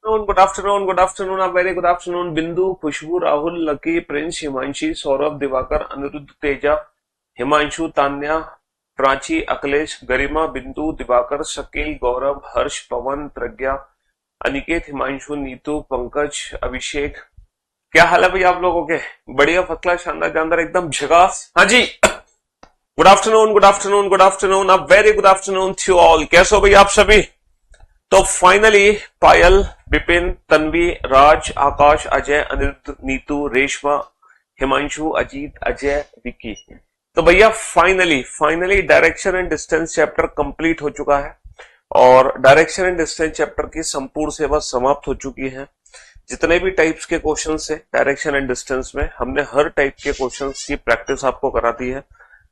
Good afternoon, a very good afternoon. बिंदु, खुशबू, Rahul, lucky, Prince, Himanshi, Saurabh, Diwakar, Anirudh, Teja, Himanshu, Tanya, Prachi, Akhilesh, गरिमा, बिंदु, दिवाकर, शकील, गौरव, हर्ष, पवन, प्रज्ञा, अनिकेत, हिमांशु, नीतू, पंकज, अभिषेक। क्या हाल है भाई आप लोगों के? बढ़िया, फतला, शानदार, जानदार, एकदम झकास। हाँ जी, good afternoon, good afternoon, good afternoon, a very good afternoon to all. कैसे हो भाई आप सभी? तो फाइनली पायल, विपिन, तन्वी, राज, आकाश, अजय, अनिरुद्ध, नीतू, रेशमा, हिमांशु, अजीत, अजय, विक्की। तो भैया finally finally direction and distance chapter complete हो चुका है और डायरेक्शन एंड डिस्टेंस चैप्टर की संपूर्ण सेवा समाप्त हो चुकी है। जितने भी टाइप्स के क्वेश्चंस है डायरेक्शन एंड डिस्टेंस में, हमने हर टाइप के क्वेश्चंस की प्रैक्टिस आपको करा दी है।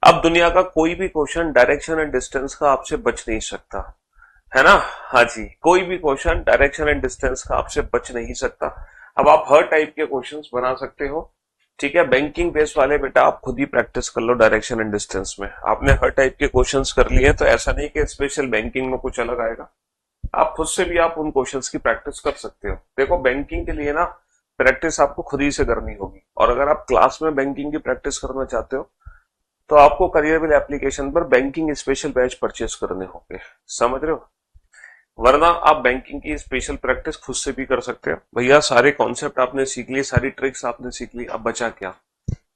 अब दुनिया का कोई भी क्वेश्चन डायरेक्शन एंड डिस्टेंस का आपसे बच नहीं सकता, है ना? हाँ जी, कोई भी क्वेश्चन डायरेक्शन एंड डिस्टेंस का आपसे बच नहीं सकता। अब आप हर टाइप के क्वेश्चंस बना सकते हो, ठीक है? बैंकिंग बेस वाले बेटा आप खुद ही प्रैक्टिस कर लो डायरेक्शन एंड डिस्टेंस में। आपने हर टाइप के क्वेश्चंस कर लिए तो ऐसा नहीं कि स्पेशल बैंकिंग में कुछ अलग आएगा। आप खुद से भी आप उन क्वेश्चंस की प्रैक्टिस कर सकते हो। देखो, बैंकिंग के लिए ना प्रैक्टिस आपको खुद ही से करनी होगी, और अगर आप क्लास में बैंकिंग की प्रैक्टिस करना चाहते हो तो आपको करियरबिल एप्लीकेशन पर बैंकिंग स्पेशल बैच परचेस करने होंगे, समझ रहे हो? वरना आप बैंकिंग की स्पेशल प्रैक्टिस खुद से भी कर सकते हो। भैया सारे कॉन्सेप्ट आपने सीख लिए, सारी ट्रिक्स आपने सीख ली, अब बचा क्या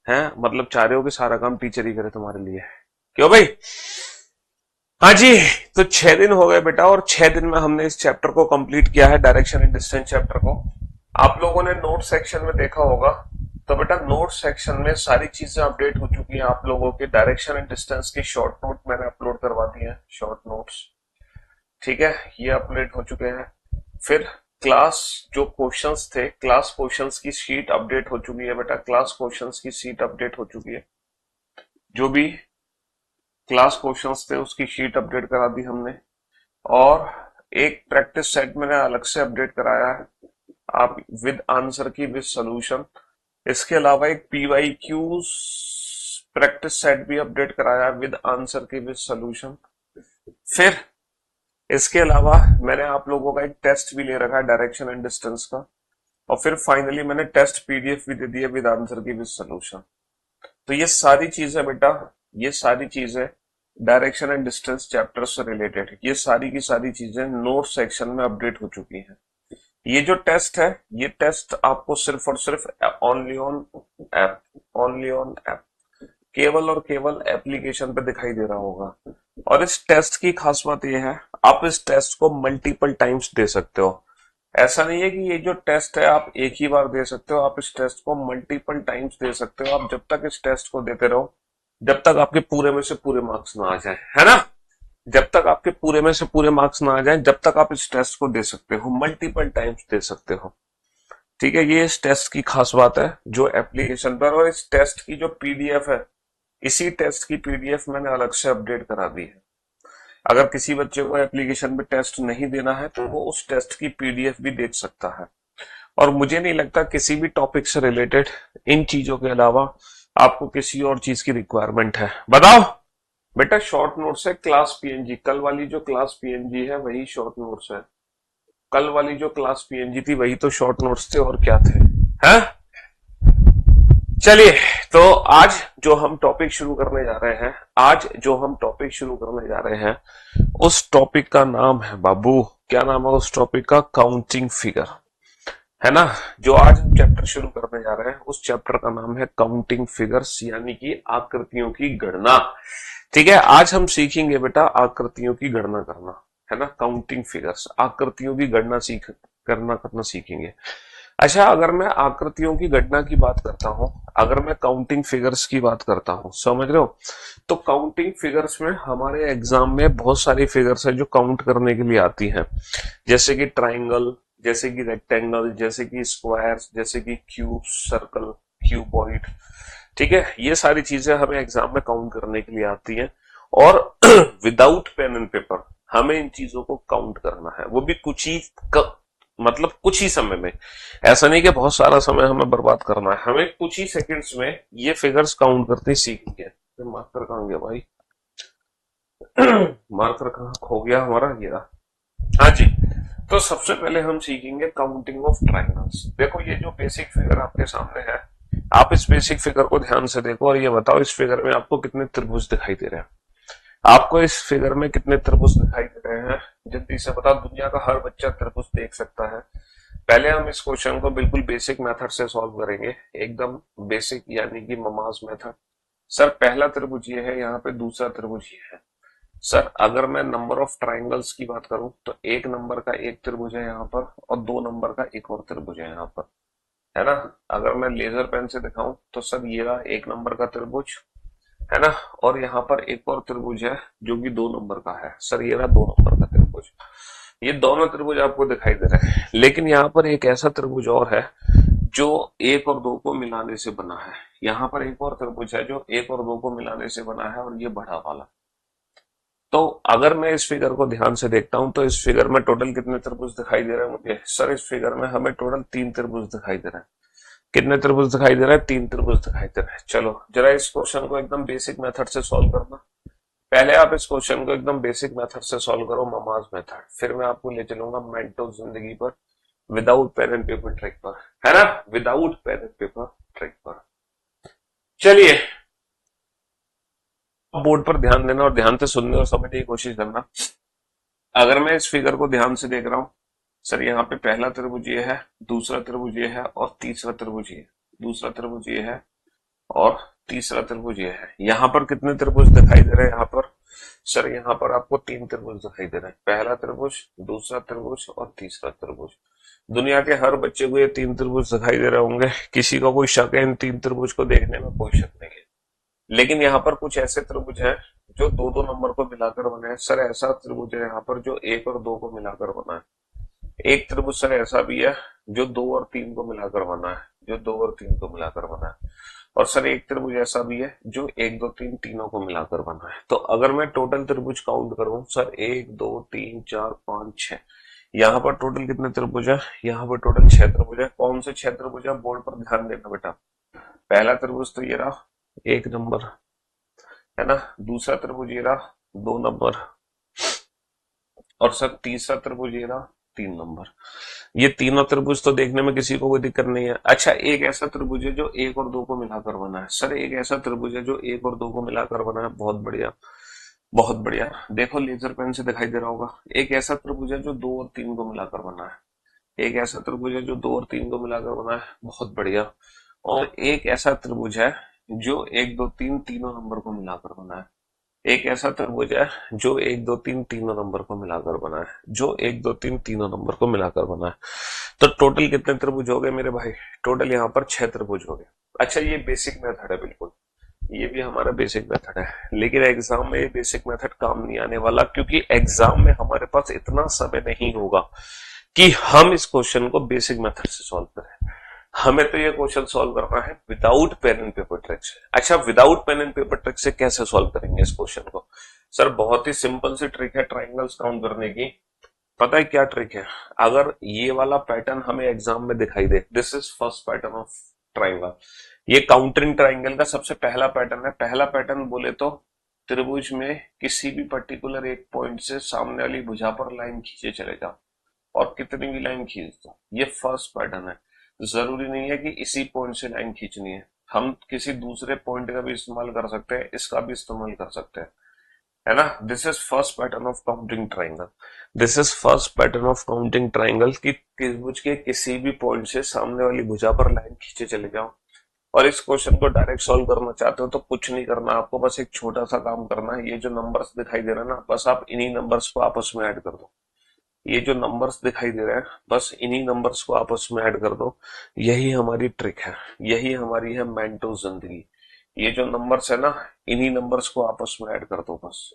है? मतलब चाह रहे हो कि सारा काम टीचर ही करे तुम्हारे लिए, क्यों भाई? हाँ जी, तो 6 दिन हो गए बेटा, और 6 दिन में हमने इस चैप्टर को कंप्लीट किया है, डायरेक्शन एंड डिस्टेंस चैप्टर को। आप लोगों ने नोट सेक्शन में देखा होगा, तो बेटा नोट सेक्शन में सारी चीजें अपडेट हो चुकी हैं। आप लोगों के डायरेक्शन एंड डिस्टेंस की शॉर्ट नोट मैंने अपलोड करवा दी है, शॉर्ट नोट्स, ठीक है? ये अपडेट हो चुके हैं। फिर क्लास जो क्वेश्चंस थे, क्लास क्वेश्चंस की शीट अपडेट हो चुकी है बेटा, क्लास क्वेश्चंस की शीट अपडेट हो चुकी है। जो भी क्लास क्वेश्चंस थे उसकी शीट अपडेट करा दी हमने, और एक प्रैक्टिस सेट मैंने अलग से अपडेट कराया है, आप विद आंसर की विद सॉल्यूशन। इसके अलावा एक पीवाईक्यू प्रैक्टिस सेट भी अपडेट कराया है विद आंसर की विद सॉल्यूशन। फिर इसके अलावा मैंने आप लोगों का एक टेस्ट भी ले रखा है डायरेक्शन एंड डिस्टेंस का, और फिर फाइनली मैंने टेस्ट पीडीएफ भी दे दी है विद आंसर की विद सॉल्यूशन। तो ये सारी चीजें बेटा, ये सारी चीजें डायरेक्शन एंड डिस्टेंस चैप्टर से रिलेटेड, ये सारी की सारी चीजें नोट सेक्शन में अपडेट हो चुकी हैं। ये जो टेस्ट है, ये टेस्ट आपको सिर्फ और सिर्फ only on app, only on app, केवल और केवल एप्लीकेशन पे दिखाई दे रहा होगा। और इस टेस्ट की खास बात यह है, आप इस टेस्ट को मल्टीपल टाइम्स दे सकते हो। ऐसा नहीं है कि ये जो टेस्ट है आप एक ही बार दे सकते हो, आप इस टेस्ट को मल्टीपल टाइम्स दे सकते हो। आप जब तक इस टेस्ट को देते रहो, जब तक आपके पूरे में से पूरे मार्क्स ना आ जाए, है ना? जब तक आपके पूरे में से पूरे मार्क्स ना आ जाए, जब तक आप इस टेस्ट को दे सकते हो, मल्टीपल टाइम्स दे सकते हो, ठीक है? ये इस टेस्ट की खास बात है जो एप्लीकेशन पर। और इस टेस्ट की जो पीडीएफ है, इसी टेस्ट की पीडीएफ मैंने अलग से अपडेट करा दी है। अगर किसी बच्चे को एप्लीकेशन में टेस्ट नहीं देना है तो वो उस टेस्ट की पीडीएफ भी देख सकता है। और मुझे नहीं लगता किसी भी टॉपिक से रिलेटेड इन चीजों के अलावा आपको किसी और चीज की रिक्वायरमेंट है। बताओ बेटा, शॉर्ट नोट्स है क्लास पीएनजी, कल वाली जो क्लास पीएनजी है वही शॉर्ट नोट्स है। कल वाली जो क्लास पीएनजी थी वही तो शॉर्ट नोट्स थे, और क्या थे, हैं? चलिए, तो आज जो हम टॉपिक शुरू करने जा रहे हैं, आज जो हम टॉपिक शुरू करने जा रहे हैं, उस टॉपिक का नाम है बाबू, क्या नाम है उस टॉपिक का? काउंटिंग फिगर, है ना? जो आज हम चैप्टर शुरू करने जा रहे हैं उस चैप्टर का नाम है काउंटिंग फिगर्स, यानी कि आकृतियों की गणना, ठीक है? आज हम सीखेंगे बेटा आकृतियों की गणना करना, है ना? काउंटिंग फिगर्स, आकृतियों की गणना करना सीखेंगे। अच्छा, अगर मैं आकृतियों की गणना की बात करता हूं, अगर मैं काउंटिंग फिगर्स की बात करता हूं, समझ रहे हो? तो काउंटिंग फिगर्स में हमारे एग्जाम में बहुत सारी फिगर्स है जो काउंट करने के लिए आती हैं, जैसे कि ट्राइंगल, जैसे कि रेक्टेंगल, जैसे कि स्क्वायर्स, जैसे कि क्यूब, सर्कल, क्यूबॉइड, ठीक है? ये सारी चीजें हमें एग्जाम में काउंट करने के लिए आती हैं, और विदाउट पेन एंड पेपर हमें इन चीजों को काउंट करना है, वो भी कुछ ही मतलब कुछ ही समय में। ऐसा नहीं कि बहुत सारा समय हमें बर्बाद करना है, हमें कुछ ही सेकंड्स में ये फिगर्स काउंट करते सीखेंगे। तो मार्कर कहां गया भाई? मार्कर कहां खो गया हमारा? ये रहा। हाँ जी, तो सबसे पहले हम सीखेंगे काउंटिंग ऑफ ट्राइंगल्स। देखो ये जो बेसिक फिगर आपके सामने है, आप इस बेसिक फिगर को ध्यान से देखो और ये बताओ इस फिगर में आपको कितने त्रिभुज दिखाई दे रहे हैं। आपको इस फिगर में कितने त्रिभुज दिखाई दे रहे हैं जल्दी से बताओ। दुनिया का हर बच्चा त्रिभुज देख सकता है। पहले हम इस क्वेश्चन को बिल्कुल बेसिक मेथड से सॉल्व करेंगे, एकदम बेसिक यानी कि ममाज मेथड। सर पहला त्रिभुज ये है, यहाँ पे दूसरा त्रिभुज ये है। सर अगर मैं नंबर ऑफ ट्राइंगल्स की बात करूं तो एक नंबर का एक त्रिभुज है यहाँ पर और दो नंबर का एक और त्रिभुज है यहाँ पर, है ना। अगर मैं लेजर पेन से दिखाऊं तो सर ये रहा एक नंबर का त्रिभुज, है ना। और यहाँ पर एक और त्रिभुज है जो कि दो नंबर का है। सर ये रहा दो नंबर का त्रिभुज। ये दोनों त्रिभुज आपको दिखाई दे रहे हैं, लेकिन यहाँ पर एक ऐसा त्रिभुज और है जो एक और दो को मिलाने से बना है। यहाँ पर एक और त्रिभुज है जो एक और दो को मिलाने से बना है और ये बड़ा वाला। तो अगर मैं इस फिगर को ध्यान से देखता हूं तो इस फिगर में टोटल कितने त्रिभुज दिखाई दे रहे हैं मुझे। सर इस फिगर में हमें टोटल तीन त्रिभुज दिखाई दे रहे हैं। कितने त्रिभुज दिखाई दे रहे हैं? तीन त्रिभुज दिखाई दे रहे हैं। चलो जरा इस क्वेश्चन को एकदम बेसिक मेथड से सॉल्व करना। पहले आप इस क्वेश्चन को एकदम बेसिक मेथड से सॉल्व करो, ममाज मेथड, फिर मैं आपको ले चलूंगा मेंटो जिंदगी पर, without pen and paper trick पर, है ना, without pen and paper trick पर। चलिए बोर्ड पर ध्यान देना और ध्यान से सुनने और समझने की कोशिश करना। अगर मैं इस फिगर को ध्यान से देख रहा हूं, सर यहाँ पे पहला त्रिभुज ये है, दूसरा त्रिभुज ये है और तीसरा त्रिभुज ये है, दूसरा त्रिभुज ये है और तीसरा त्रिभुज ये है। यहाँ पर कितने त्रिभुज दिखाई दे रहे हैं यहाँ पर? सर यहाँ पर आपको तीन त्रिभुज दिखाई दे रहे हैं, पहला त्रिभुज, दूसरा त्रिभुज और तीसरा त्रिभुज। दुनिया के हर बच्चे को ये तीन त्रिभुज दिखाई दे रहे होंगे, किसी का कोई शक है इन तीन त्रिभुज को देखने में? कोई शक नहीं है। लेकिन यहाँ पर कुछ ऐसे त्रिभुज हैं जो दो दो नंबर को मिलाकर बने हैं। सर ऐसा त्रिभुज है यहाँ पर जो एक और दो को मिलाकर बना है। एक त्रिभुज सर ऐसा भी है जो दो और तीन को मिलाकर बना है, जो दो और तीन को मिलाकर बना है। और सर एक त्रिभुज ऐसा भी है जो एक दो तीन तीनों को मिलाकर बना है। तो अगर मैं टोटल त्रिभुज काउंट करूं सर, एक दो तीन चार पांच छह, यहाँ पर टोटल कितने त्रिभुज है? यहाँ पर टोटल छह त्रिभुज है। कौन से छह त्रिभुज है? बोर्ड पर ध्यान देना बेटा। पहला त्रिभुज तो ये रहा एक नंबर, है ना। दूसरा त्रिभुज ये रहा दो नंबर और सर तीसरा त्रिभुज ये रहा तीन नंबर। ये तीनों त्रिभुज तो देखने में किसी को कोई दिक्कत नहीं है। अच्छा एक ऐसा त्रिभुज है जो एक और दो को मिलाकर बना है। सर एक ऐसा त्रिभुज है जो एक और दो को मिलाकर बना है। बहुत बढ़िया, बहुत बढ़िया। देखो लेजर पेन से दिखाई दे रहा होगा। एक ऐसा त्रिभुज है जो दो और तीन को मिलाकर बना है। एक ऐसा त्रिभुज है जो दो और तीन को मिलाकर बना है। बहुत बढ़िया। और एक ऐसा त्रिभुज है जो एक दो तीन तीनों नंबर को मिलाकर बना है। एक ऐसा त्रिभुज है जो एक दो तीन तीनों नंबर को मिलाकर बना है, जो एक दो तीन तीनों नंबर को मिलाकर बना है। तो टोटल कितने त्रिभुज हो गए मेरे भाई? टोटल यहाँ पर छह त्रिभुज हो गए। अच्छा ये बेसिक मेथड है, बिल्कुल ये भी हमारा बेसिक मेथड है, लेकिन एग्जाम में ये बेसिक मेथड काम नहीं आने वाला, क्योंकि एग्जाम में हमारे पास इतना समय नहीं होगा कि हम इस क्वेश्चन को बेसिक मेथड से सॉल्व करें। हमें तो ये क्वेश्चन सॉल्व करना है without pen and paper trick से। अच्छा without pen and paper trick से कैसे सॉल्व करेंगे इस क्वेश्चन को? सर बहुत ही सिंपल सी ट्रिक है ट्राइंगल्स काउंट करने की। पता है क्या ट्रिक है? अगर ये वाला पैटर्न हमें एग्जाम में दिखाई दे, this is first pattern of triangle, ये काउंटरिंग ट्राइंगल का सबसे पहला पैटर्न है। पहला पैटर्न बोले तो त्रिभुज में किसी भी पर्टिकुलर एक पॉइंट से सामने वाली भुजा पर लाइन खींचे चले जाओ और कितनी भी लाइन खींच दो। ये फर्स्ट पैटर्न है। जरूरी नहीं है कि इसी पॉइंट से लाइन खींचनी है, हम किसी दूसरे पॉइंट का भी इस्तेमाल कर सकते हैं, इसका भी इस्तेमाल कर सकते हैं, है ना। This is first pattern of counting triangle. This is first pattern of counting triangle कि त्रिभुज के किसी भी पॉइंट से सामने वाली भुजा पर लाइन खींचे चले जाओ। और इस क्वेश्चन को डायरेक्ट सॉल्व करना चाहते हो तो कुछ नहीं करना, आपको बस एक छोटा सा काम करना है। ये जो नंबर्स दिखाई दे रहे हैं ना, बस आप इन्हीं नंबर्स को आपस में ऐड कर दो। ये जो नंबर्स दिखाई दे रहे हैं बस इन्हीं नंबर्स को आपस में ऐड कर दो। यही हमारी ट्रिक है, यही हमारी है मेंटो जिंदगी। ये जो नंबर्स है ना, इन्हीं नंबर्स को आपस में ऐड कर दो बस।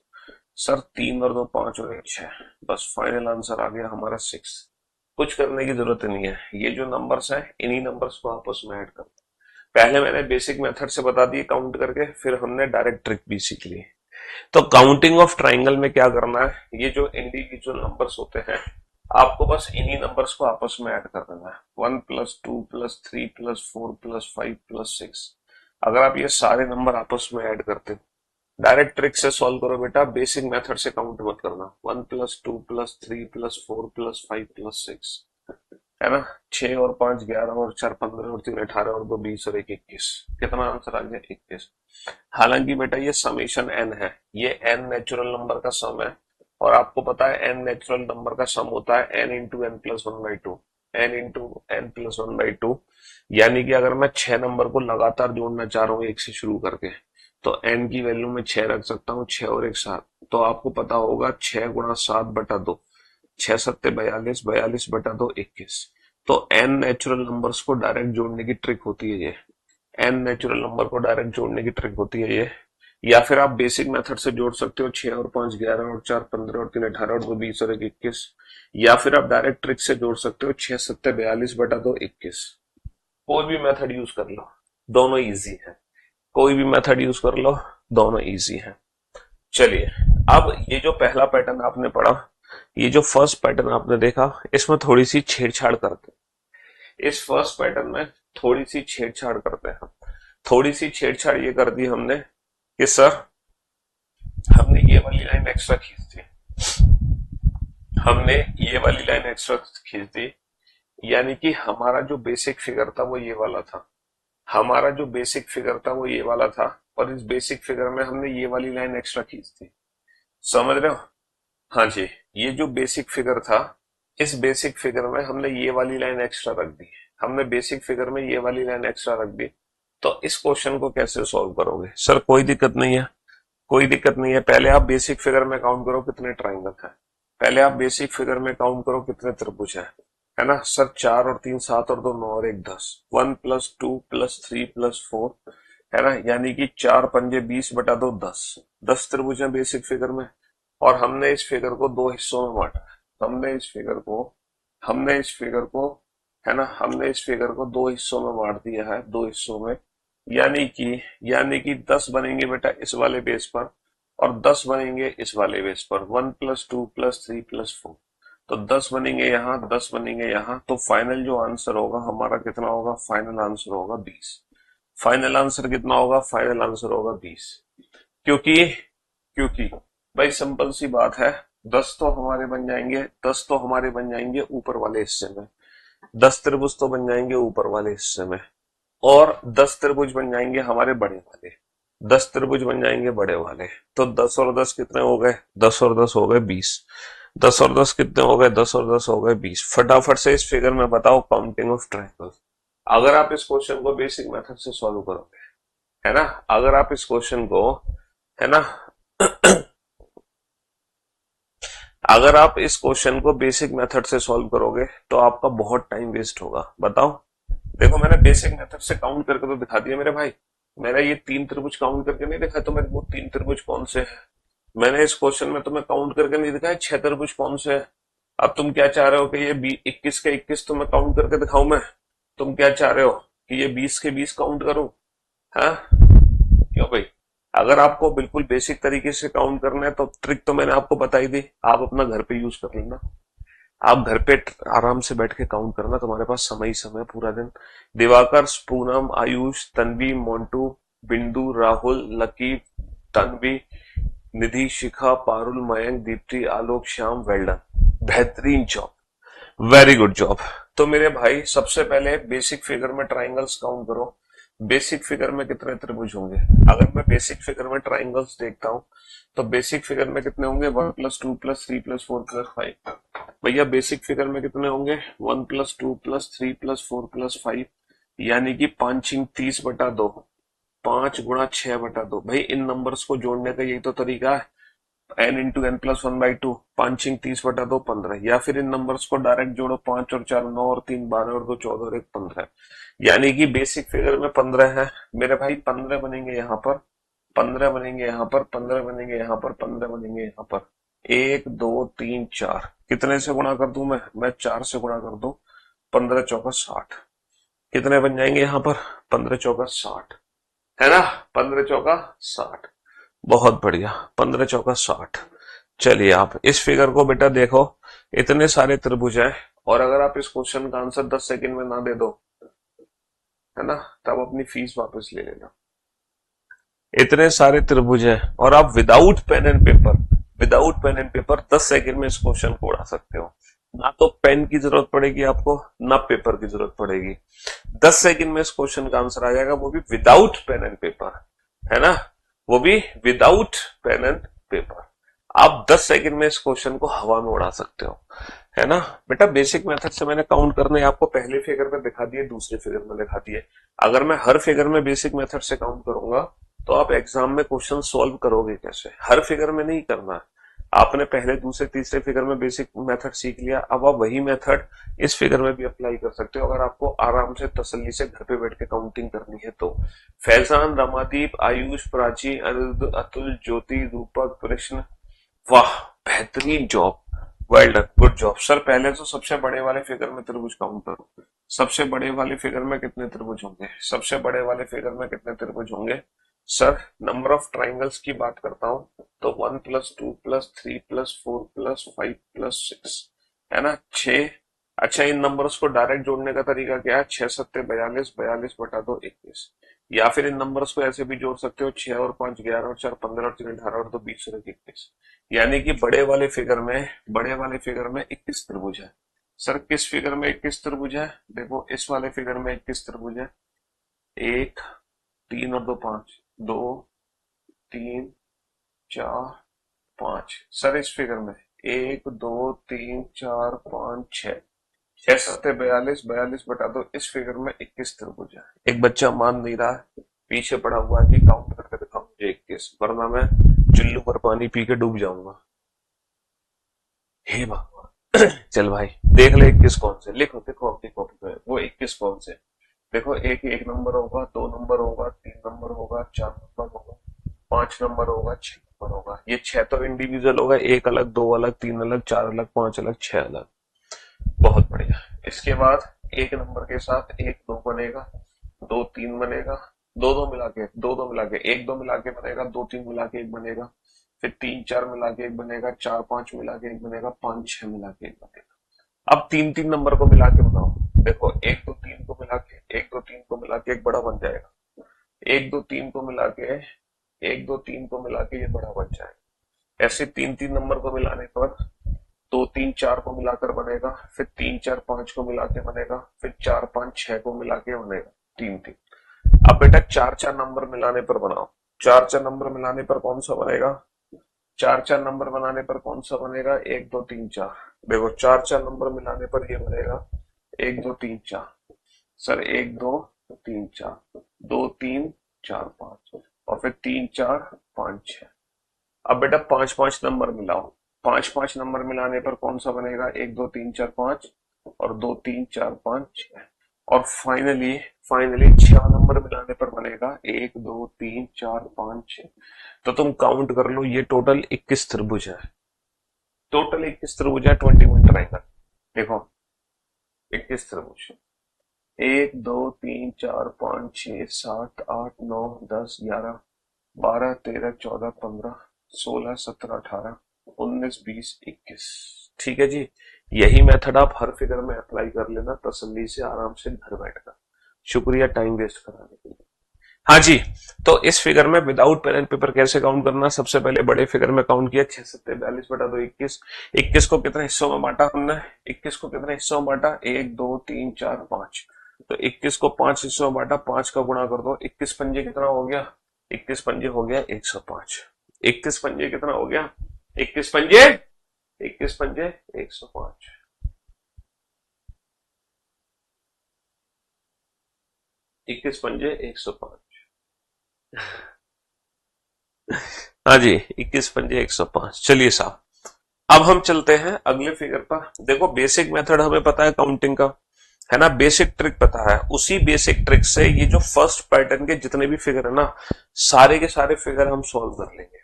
सर तीन और दो पांच और एक छह, बस फाइनल आंसर आ गया हमारा 6। कुछ करने की जरूरत नहीं है, ये जो नंबर्स है इन्हीं नंबर्स को आपस में ऐड कर दो। पहले मैंने बेसिक मेथड से बता दिए काउंट करके, फिर हमने डायरेक्ट ट्रिक भी सीख ली। तो काउंटिंग ऑफ ट्राइंगल में क्या करना है, ये जो इंडिविजुअल नंबर्स होते हैं आपको बस इन्हीं नंबर्स को आपस में ऐड कर देना है। 1 + 2 + 3 + 4 + 5 + 6। अगर आप ये सारे नंबर आपस में ऐड करते हो डायरेक्ट ट्रिक से सॉल्व करो बेटा, बेसिक मेथड से काउंट मत करना। 1+2+3+4+5+6 है ना, 6 और 5 11 और 4 15 और 3 18 और 2 20 और 1 21। कितना आंसर आ गया? 21। हालांकि बेटा ये समेशन एन है, ये एन नेचुरल नंबर का सम है, और आपको पता है एन नेचुरल नंबर का सम होता है n into n plus one by two, n into n plus one by two. यानी कि अगर मैं 6 नंबर को लगातार जोड़ना चाह रहा हूँ एक से शुरू करके, तो एन की वैल्यू में 6 रख सकता हूँ, 6 और 1 7। तो आपको पता होगा 6 गुणा 7/2, 6 सत्ते 42, 42/2 21। तो एन नेचुरल नंबर्स को डायरेक्ट जोड़ने की ट्रिक होती है ये, एन नेचुरल नंबर को डायरेक्ट जोड़ने की ट्रिक होती है ये। या फिर आप बेसिक मेथड से जोड़ सकते हो, 6 और 5 11 और 4 15 और 3 18 और 2 20 और 1 21। या फिर आप डायरेक्ट ट्रिक से जोड़ सकते हो, 6 सत्ते 42/2 21। कोई भी मेथड यूज कर लो, दोनों इजी है, कोई भी मेथड यूज कर लो, दोनों इजी है। चलिए, अब ये जो पहला पैटर्न आपने पढ़ा, ये जो फर्स्ट पैटर्न आपने देखा, इसमें थोड़ी सी छेड़छाड़ करते हैं। इस फर्स्ट पैटर्न में थोड़ी सी छेड़छाड़ करते हैं। थोड़ी सी छेड़छाड़ ये कर दी हमने कि सर हमने ये वाली लाइन एक्स्ट्रा खींच दी, हमने ये वाली लाइन एक्स्ट्रा खींच दी, यानी कि हमारा जो बेसिक फिगर था वो ये वाला था, हमारा जो बेसिक फिगर था वो ये वाला था, और इस बेसिक फिगर में हमने ये वाली लाइन एक्स्ट्रा खींच दी। समझ रहे हो? हाँ जी, ये जो बेसिक फिगर था, इस बेसिक फिगर में हमने ये वाली लाइन एक्स्ट्रा रख दी, हमने बेसिक फिगर में ये वाली लाइन एक्स्ट्रा रख दी। तो इस क्वेश्चन को कैसे सॉल्व करोगे? सर कोई दिक्कत नहीं है, कोई दिक्कत नहीं है। पहले आप बेसिक फिगर में काउंट करो कितने ट्राइंगल है, पहले आप बेसिक फिगर में काउंट करो कितने त्रिभुज है ना। सर 4 और 3 7 और 2 9 और 1 10, 1+2+3+4 है ना, यानी कि 4 पंजे 20/2 10, 10 त्रिभुज है बेसिक फिगर में। और हमने इस फिगर को दो हिस्सों में बांटा, हमने इस फिगर को है ना, हमने इस फिगर को दो हिस्सों में बांट दिया है, दो हिस्सों में। यानी कि 10 बनेंगे बेटा इस वाले बेस पर, और 10 बनेंगे इस वाले बेस पर, 1+2+3+4। तो 10 बनेंगे यहाँ, 10 बनेंगे यहाँ। तो फाइनल जो आंसर होगा हमारा कितना होगा? फाइनल आंसर होगा 20। फाइनल आंसर कितना होगा? फाइनल आंसर होगा 20। क्योंकि क्योंकि भाई सिंपल सी बात है, 10 तो हमारे बन जाएंगे, 10 तो हमारे बन जाएंगे ऊपर वाले हिस्से में, 10 त्रिभुज तो बन जाएंगे ऊपर वाले हिस्से में, और 10 त्रिभुज बन जाएंगे हमारे बड़े वाले, 10 त्रिभुज बन जाएंगे बड़े वाले। तो 10 और 10 कितने हो गए? 10 और 10 हो गए 20। 10 और 10 कितने हो गए? 10 और 10 हो गए 20। फटाफट से इस फिगर में बताओ काउंटिंग ऑफ ट्रायंगल। अगर आप इस क्वेश्चन को बेसिक मेथड से सॉल्व करोगे, है ना, अगर आप इस क्वेश्चन को, है ना, अगर आप इस क्वेश्चन को बेसिक मेथड से सॉल्व करोगे तो आपका बहुत टाइम वेस्ट होगा। बताओ, देखो मैंने बेसिक मेथड से काउंट करके तो दिखा दिया मेरे भाई, मेरा ये 3 त्रिभुज काउंट करके नहीं दिखा तो मेरे को 3 त्रिभुज कौन से है। मैंने इस क्वेश्चन में तुम्हें काउंट करके नहीं दिखाया 6 त्रिभुज कौन से है। अब तुम क्या चाह रहे हो कि ये 21 के 21 तुम्हें काउंट करके दिखाऊं मैं? तुम क्या चाह रहे हो कि ये 20 के 20 काउंट करूं? हाँ, क्यों भाई? अगर आपको बिल्कुल बेसिक तरीके से काउंट करना है तो ट्रिक तो मैंने आपको बताई दी, आप अपना घर पे यूज कर लेना। आप घर पे आराम से बैठ के काउंट करना, तुम्हारे पास समय ही समय पूरा दिन। दिवाकर, पूनम, आयुष, तन्वी, मोन्टू, बिंदु, राहुल, लकी, तन्वी, निधि, शिखा, पारुल, मयंक, दीप्ति, आलोक, श्याम, वेल्डन, बेहतरीन जॉब, वेरी गुड जॉब। तो मेरे भाई सबसे पहले बेसिक फिगर में ट्राइंगल्स काउंट करो। बेसिक फिगर में कितने त्रिभुज होंगे? अगर मैं बेसिक फिगर में ट्राइंगल्स देखता हूं तो बेसिक फिगर में कितने होंगे? 1+2+3+4+5। भैया बेसिक फिगर में कितने होंगे? 1+2+3+4+5, यानी कि 5×30/2, 5×6/2। भाई इन नंबर्स को जोड़ने का यही तो तरीका है, n×n+1/2, 5×30/2 15। या फिर इन नंबर्स को डायरेक्ट जोड़ो, 5 और 4 9 और 3 12 और 2 14 और 1 15, यानी कि बेसिक फिगर में 15 है मेरे भाई। 15 बनेंगे यहाँ पर, 15 बनेंगे यहाँ पर, 15 बनेंगे यहाँ पर, 15 बनेंगे यहाँ पर। 1 2 3 4 कितने से गुणा कर दूं मैं 4 से गुणा कर दूं, 15 चौका 60। कितने बन जाएंगे यहाँ पर? 15 चौका 60, है ना, 15 चौका 60। बहुत बढ़िया, 15 चौका 60। चलिए आप इस फिगर को बेटा देखो, इतने सारे त्रिभुज हैं, और अगर आप इस क्वेश्चन का आंसर 10 सेकंड में ना दे दो, है ना, तब अपनी फीस वापस ले लेना। इतने सारे त्रिभुज हैं और आप without pen and paper, without pen and paper 10 second में इस क्वेश्चन को उड़ा सकते हो। ना तो पेन की जरूरत पड़ेगी आपको, ना पेपर की जरूरत पड़ेगी। 10 सेकंड में इस क्वेश्चन का आंसर आ जाएगा, वो भी विदाउट पेन एंड पेपर, है ना, वो भी विदाउट पेन एंड पेपर। आप 10 सेकंड में इस क्वेश्चन को हवा में उड़ा सकते हो, है ना। बेटा बेसिक मेथड से मैंने काउंट करने आपको पहले फिगर में दिखा दिए, दूसरे फिगर में दिखा दिए। अगर मैं हर फिगर में बेसिक मेथड से काउंट करूंगा तो आप एग्जाम में क्वेश्चन सॉल्व करोगे कैसे? हर फिगर में नहीं करना। आपने पहले दूसरे तीसरे फिगर में बेसिक मेथड सीख लिया, अब आप वही मेथड इस फिगर में भी अप्लाई कर सकते हो, अगर आपको आराम से तसल्ली से घर पे बैठ के काउंटिंग करनी है तो। फैजान, रमादीप, आयुष, प्राची, अनिरुद्ध, अतुल, ज्योति, रूपक, कृष्ण, वाह बेहतरीन job, well done, good job sir. पहले तो सबसे बड़े वाले फिगर में त्रिभुज काउंट करो। सबसे बड़े वाले फिगर में कितने त्रिभुज होंगे? सबसे बड़े वाले फिगर में कितने त्रिभुज होंगे सर? नंबर ऑफ ट्राइंगल्स की बात करता हूं तो 1 + 2 + 3 + 4 + 5 + 6, है ना, 6। अच्छा, इन नंबर्स को डायरेक्ट जोड़ने का तरीका क्या है? 6 × 7 = 42, 42 / 2 = 21। या फिर इन नंबर्स को ऐसे भी जोड़ सकते हो, 6 और 5 11 और 4 15 और 3 18 और 2 20 और 21। यानी कि बड़े वाले फिगर में 21 त्रिभुज है। सर किस फिगर में 21 त्रिभुज है? देखो इस वाले फिगर में 21 त्रिभुज है। 1 3 और 2 5, 2 3 4 5। सर इस फिगर में 1 2 3 4 5 6, 6 × 7 = 42, 42 / 2, इस फिगर में 21 त्रिभुज है। एक बच्चा मान नहीं रहा है, पीछे पड़ा हुआ है कि काउंट करके दिखाओ मुझे 21, वरना मैं चुल्लू पर पानी पी के डूब जाऊंगा। हे भगवान चल भाई देख ले 21 कौन से, लिखो देखो अपनी कॉपी पे वो 21 कौन से। देखो एक नंबर होगा, 2 नंबर होगा, 3 नंबर होगा, 4 नंबर होगा, 5 नंबर होगा, 6 नंबर होगा। ये 6 तो इंडिविजुअल होगा, 1 अलग, 2 अलग, 3 अलग, 4 अलग, 5 अलग, 6 अलग। बहुत बढ़िया। इसके बाद 1 नंबर के साथ 1 2 बनेगा, 2 3 बनेगा, 2 2 मिला के 2 2 मिला के 1 2 मिला के बनेगा, 2 3 मिला के 1 बनेगा, फिर 3 4 मिला के 1 बनेगा, 4 5 मिला के 1 बनेगा, 5 6 मिला के 1 बनेगा। अब 3 3 नंबर को मिला के बनाओ। देखो 1 2 3 को मिला के 1 2 3 को मिला के एक बड़ा बन जाएगा। 1 2 3 को मिला के 1 2 3 को मिला के ये बड़ा बन जाएगा। ऐसे 3 3 नंबर को मिलाने पर 2 3 4 को मिलाकर बनेगा, फिर 3 4 5 को मिला के बनेगा, फिर 4 5 6 को मिला के बनेगा 3 3। अब बेटा 4 4 नंबर मिलाने पर बनाओ। 4 4 नंबर मिलाने पर कौन सा बनेगा? 4 4 नंबर बनाने पर कौन सा बनेगा? 1 2 3 4। देखो 4 4 नंबर मिलाने पर ये बनेगा 1 2 3 4। सर 1 2 3 4, 2 3 4 5 और फिर 3 4 5 6। अब बेटा 5 5 नंबर मिलाओ। 5 5 नंबर मिलाने पर कौन सा बनेगा? 1 2 3 4 5 और 2 3 4 5 6। और फाइनली 6 नंबर मिलाने पर बनेगा 1 2 3 4 5 6। तो तुम काउंट कर लो, ये टोटल 21 त्रिभुज है। टोटल 21 त्रिभुज है, 21 ट्राइंगल। देखो 21 त्रिभुज, 1 2 3 4 5 6 7 8 9 10 11 12 13 14 15 16 17 18 19 20 21। ठीक है जी, यही मेथड आप हर फिगर में अप्लाई कर लेना तसल्ली से, आराम से घर बैठकर। शुक्रिया टाइम वेस्ट कराने के लिए। हाँ जी, तो इस फिगर में विदाउट पेन एंड पेपर कैसे काउंट करना? सबसे पहले बड़े फिगर में काउंट किया, 6 7 42 / 2 21। 21 को कितने हिस्सों में बांटा हमने? 21 को कितने हिस्सों में बांटा? 1 2 3 4 5। तो 21 को 5 हिस्सों में बांटा, 5 का गुणा कर दो। 21 पंजे कितना हो गया? 21 पंजे हो गया 105। 21 पंजे कितना हो गया? 21 पंजे 105। 21 पंजे 105। हाँ जी, 21 पंजे 105। चलिए साहब, अब हम चलते हैं अगले फिगर पर। देखो बेसिक मेथड हमें पता है काउंटिंग का, है ना, बेसिक ट्रिक पता है। उसी बेसिक ट्रिक से ये जो फर्स्ट पैटर्न के जितने भी फिगर है ना, सारे के सारे फिगर हम सॉल्व कर लेंगे।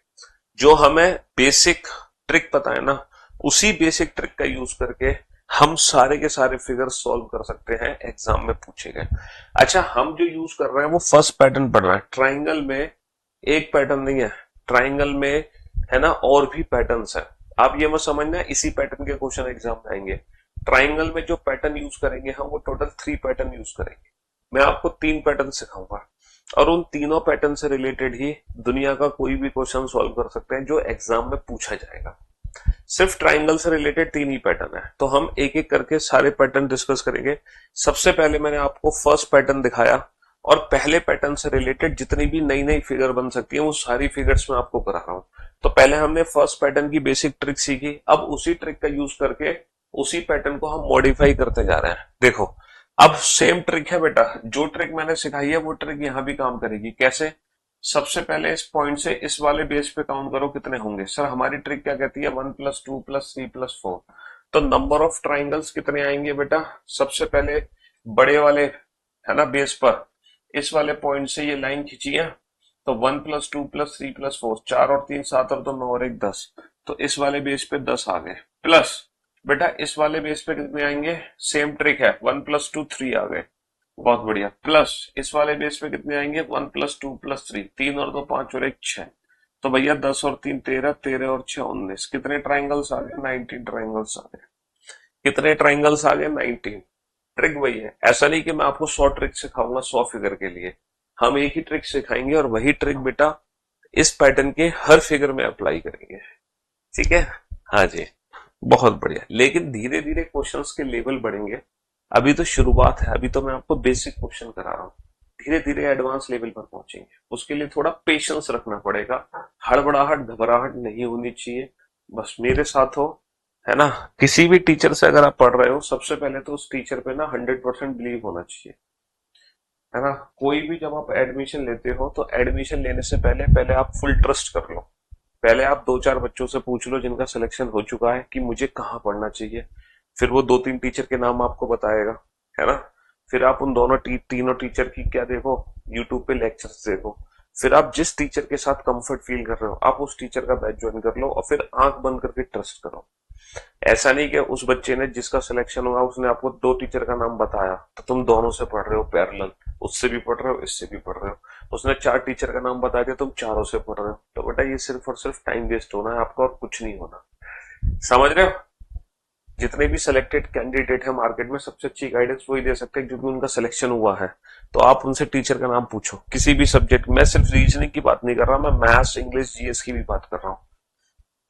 जो हमें बेसिक ट्रिक पता है ना, उसी बेसिक ट्रिक का यूज करके हम सारे के सारे फिगर सॉल्व कर सकते हैं, एग्जाम में पूछे गए। अच्छा, हम जो यूज कर रहे हैं वो फर्स्ट पैटर्न पढ़ रहे हैं। ट्राइंगल में एक पैटर्न नहीं है, ट्राइंगल में है ना और भी पैटर्न्स है। आप ये मत समझना इसी पैटर्न के क्वेश्चन एग्जाम में आएंगे। ट्राइंगल में जो पैटर्न यूज करेंगे हम, वो टोटल 3 पैटर्न यूज करेंगे। मैं आपको 3 पैटर्न सिखाऊंगा। और उन तीनों पैटर्न से रिलेटेड ही दुनिया का कोई भी क्वेश्चन सॉल्व कर सकते हैं जो एग्जाम में पूछा जाएगा। सिर्फ ट्राइंगल से रिलेटेड 3 ही पैटर्न है, तो हम एक एक करके सारे पैटर्न डिस्कस करेंगे। सबसे पहले मैंने आपको फर्स्ट पैटर्न दिखाया, और पहले पैटर्न से रिलेटेड जितनी भी नई नई फिगर बन सकती है वो सारी फिगर्स मैं आपको करा रहा हूं। तो पहले हमने फर्स्ट पैटर्न की बेसिक ट्रिक सीखी, अब उसी ट्रिक का यूज करके उसी पैटर्न को हम मॉडिफाई करते जा रहे हैं। देखो, अब सेम ट्रिक है बेटा, जो ट्रिक मैंने सिखाई है वो ट्रिक यहां भी काम करेगी। कैसे? सबसे पहले इस पॉइंट से इस वाले बेस पे काउंट करो कितने होंगे। सर हमारी ट्रिक क्या कहती है? 1 + 2 + 3 + 4। तो नंबर ऑफ ट्राइंगल्स कितने आएंगे बेटा? सबसे पहले बड़े वाले है ना बेस पर इस वाले पॉइंट से ये लाइन खींची है, तो 1 + 2 + 3 + 4, 4 और 3 7 और 2 9 और 1 10। तो इस वाले बेस पे 10 आ गए। प्लस बेटा इस वाले बेस पे कितने आएंगे? सेम ट्रिक है, 1 + 2 3 आ गए। बहुत बढ़िया। प्लस इस वाले बेस पे कितने आएंगे? 1 + 2 + 3, 3 और 2 5 और 1 6। तो भैया 10 और 3 13, 13 और 6 19। कितने ट्राइंगल्स आ गए? 19 ट्राइंगल्स आ गए। कितने ट्राइंगल्स आ गए? 19। ट्रिक वही है, ऐसा नहीं कि मैं आपको 100 ट्रिक सिखाऊंगा 100 फिगर के लिए। हम एक ही ट्रिक सिखाएंगे और वही ट्रिक बेटा इस पैटर्न के हर फिगर में अप्लाई करेंगे। ठीक है? हाँ जी, बहुत बढ़िया। लेकिन धीरे धीरे क्वेश्चंस के लेवल बढ़ेंगे। अभी तो शुरुआत है, अभी तो मैं आपको बेसिक क्वेश्चन करा रहा हूँ। धीरे धीरे एडवांस लेवल पर पहुंचेंगे, उसके लिए थोड़ा पेशेंस रखना पड़ेगा। हड़बड़ाहट घबराहट नहीं होनी चाहिए, बस मेरे साथ हो, है ना। किसी भी टीचर से अगर आप पढ़ रहे हो, सबसे पहले तो उस टीचर पे ना 100% बिलीव होना चाहिए, है ना। कोई भी जब आप एडमिशन लेते हो तो एडमिशन लेने से पहले पहले आप फुल ट्रस्ट कर लो। पहले आप 2-4 बच्चों से पूछ लो जिनका सिलेक्शन हो चुका है कि मुझे कहाँ पढ़ना चाहिए। फिर वो 2-3 टीचर के नाम आपको बताएगा, है ना। फिर आप उन तीनों टीचर की क्या देखो, यूट्यूब पे लेक्चर्स देखो। फिर आप जिस टीचर के साथ कंफर्ट फील कर रहे हो आप उस टीचर का बैच ज्वाइन कर लो, और फिर आंख बंद करके ट्रस्ट करो। ऐसा नहीं कि उस बच्चे ने जिसका सिलेक्शन हुआ उसने आपको 2 टीचर का नाम बताया तो तुम दोनों से पढ़ रहे हो पैरेलल, उससे भी पढ़ रहे हो इससे भी पढ़ रहे हो। उसने 4 टीचर का नाम बता दिया, तुम चारों से पढ़ रहे हो, तो बेटा ये सिर्फ और सिर्फ टाइम वेस्ट होना है आपका और कुछ नहीं होना। समझ रहे हो? जितने भी सिलेक्टेड कैंडिडेट है मार्केट में, सबसे अच्छी गाइडेंस वही दे सकते हैं क्योंकि उनका सिलेक्शन हुआ है। तो आप उनसे टीचर का नाम पूछो किसी भी सब्जेक्ट। मैं सिर्फ रीजनिंग की बात नहीं कर रहा, मैं मैथ्स इंग्लिश जीएस की भी बात कर रहा हूँ।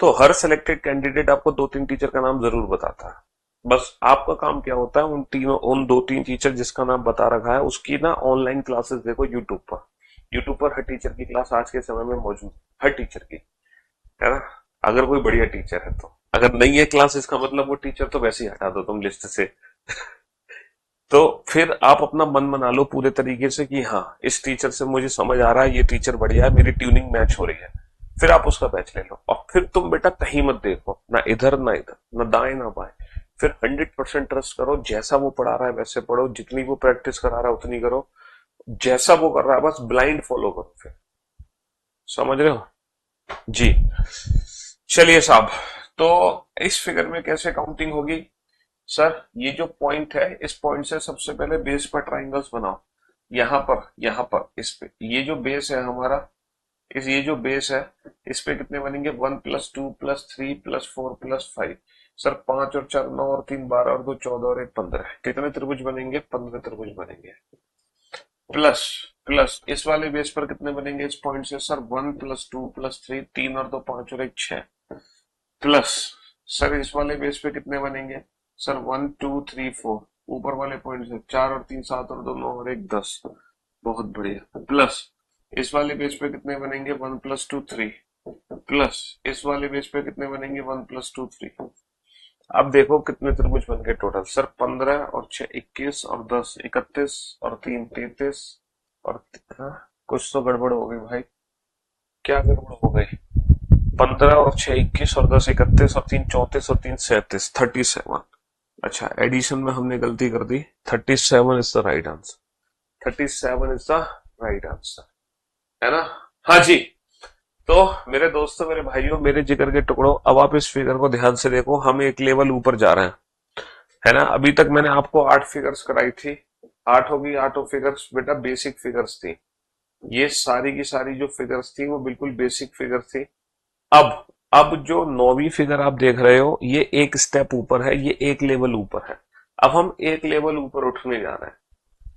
तो हर सिलेक्टेड कैंडिडेट आपको 2-3 टीचर का नाम जरूर बताता है। बस आपका काम क्या होता है, उन 2-3 टीचर जिसका नाम बता रखा है उसकी ना ऑनलाइन क्लासेस देखो यूट्यूब पर। यूट्यूब पर हर टीचर की क्लास आज के समय में मौजूद, हर टीचर की, है ना। अगर कोई बढ़िया टीचर है तो, अगर नहीं है क्लास इसका मतलब वो टीचर तो वैसे ही हटा दो तुम लिस्ट से। तो फिर आप अपना मन बना लो पूरे तरीके से कि हाँ इस टीचर से मुझे समझ आ रहा है, ये टीचर बढ़िया है, मेरी ट्यूनिंग मैच हो रही है। फिर आप उसका बैच ले लो, और फिर तुम बेटा कहीं मत देखो, ना इधर ना इधर, ना दाएं ना बाएं। फिर 100% ट्रस्ट करो, जैसा वो पढ़ा रहा है वैसे पढ़ो, जितनी वो प्रैक्टिस करा रहा है उतनी करो, जैसा वो कर रहा है बस ब्लाइंड फॉलो करो। फिर समझ रहे हो जी? चलिए साहब, तो इस फिगर में कैसे काउंटिंग होगी? सर ये जो पॉइंट है, इस पॉइंट से सबसे पहले बेस पर ट्राइंगल्स बनाओ। यहाँ पर इस पे ये जो बेस है हमारा, ये जो बेस है इस पे कितने बनेंगे? 1 + 2 + 3 + 4 + 5। सर 5 और 4 9 और 3 12 और 2 14 और 1 15। कितने त्रिभुज बनेंगे? 15 त्रिभुज बनेंगे। प्लस प्लस इस वाले बेस पर कितने बनेंगे इस पॉइंट से? सर 1 + 2 + 3, 3 और 2 5 और 1 6। प्लस सर इस वाले बेस पे कितने बनेंगे? सर 1 2 3 4, ऊपर वाले पॉइंट से 4 और 3 7 और 2 9 और 1 10। बहुत बढ़िया। प्लस इस वाले बेस पे कितने बनेंगे? 1 + 2 3। प्लस इस वाले बेस पे कितने बनेंगे? 1 + 2 3। अब देखो कितने त्रिभुज बन गए टोटल। सर 15 और 6 21 और 10 31 और 3 33 और हाँ, कुछ तो गड़बड़ हो गई भाई। क्या गड़बड़ हो गई? 15 और 6 21 और 10 31 और 3 34 और 3 37, 37। अच्छा, एडिशन में हमने गलती कर दी। 37 is the right answer. 37 is the right answer, है ना। हाँ जी। तो मेरे दोस्तों, मेरे भाइयों, मेरे जिगर के टुकड़ों, अब आप इस फिगर को ध्यान से देखो, हम एक लेवल ऊपर जा रहे हैं, है ना। अभी तक मैंने आपको 8 फिगर्स कराई थी। 8 होगी, 8 फिगर्स बेटा बेसिक फिगर्स थी। ये सारी की सारी जो फिगर्स थी वो बिल्कुल बेसिक फिगर थी। अब अब जो 9वीं फिगर आप देख रहे हो ये एक स्टेप ऊपर है, ये एक लेवल ऊपर है। अब हम एक लेवल ऊपर उठने जा रहे हैं।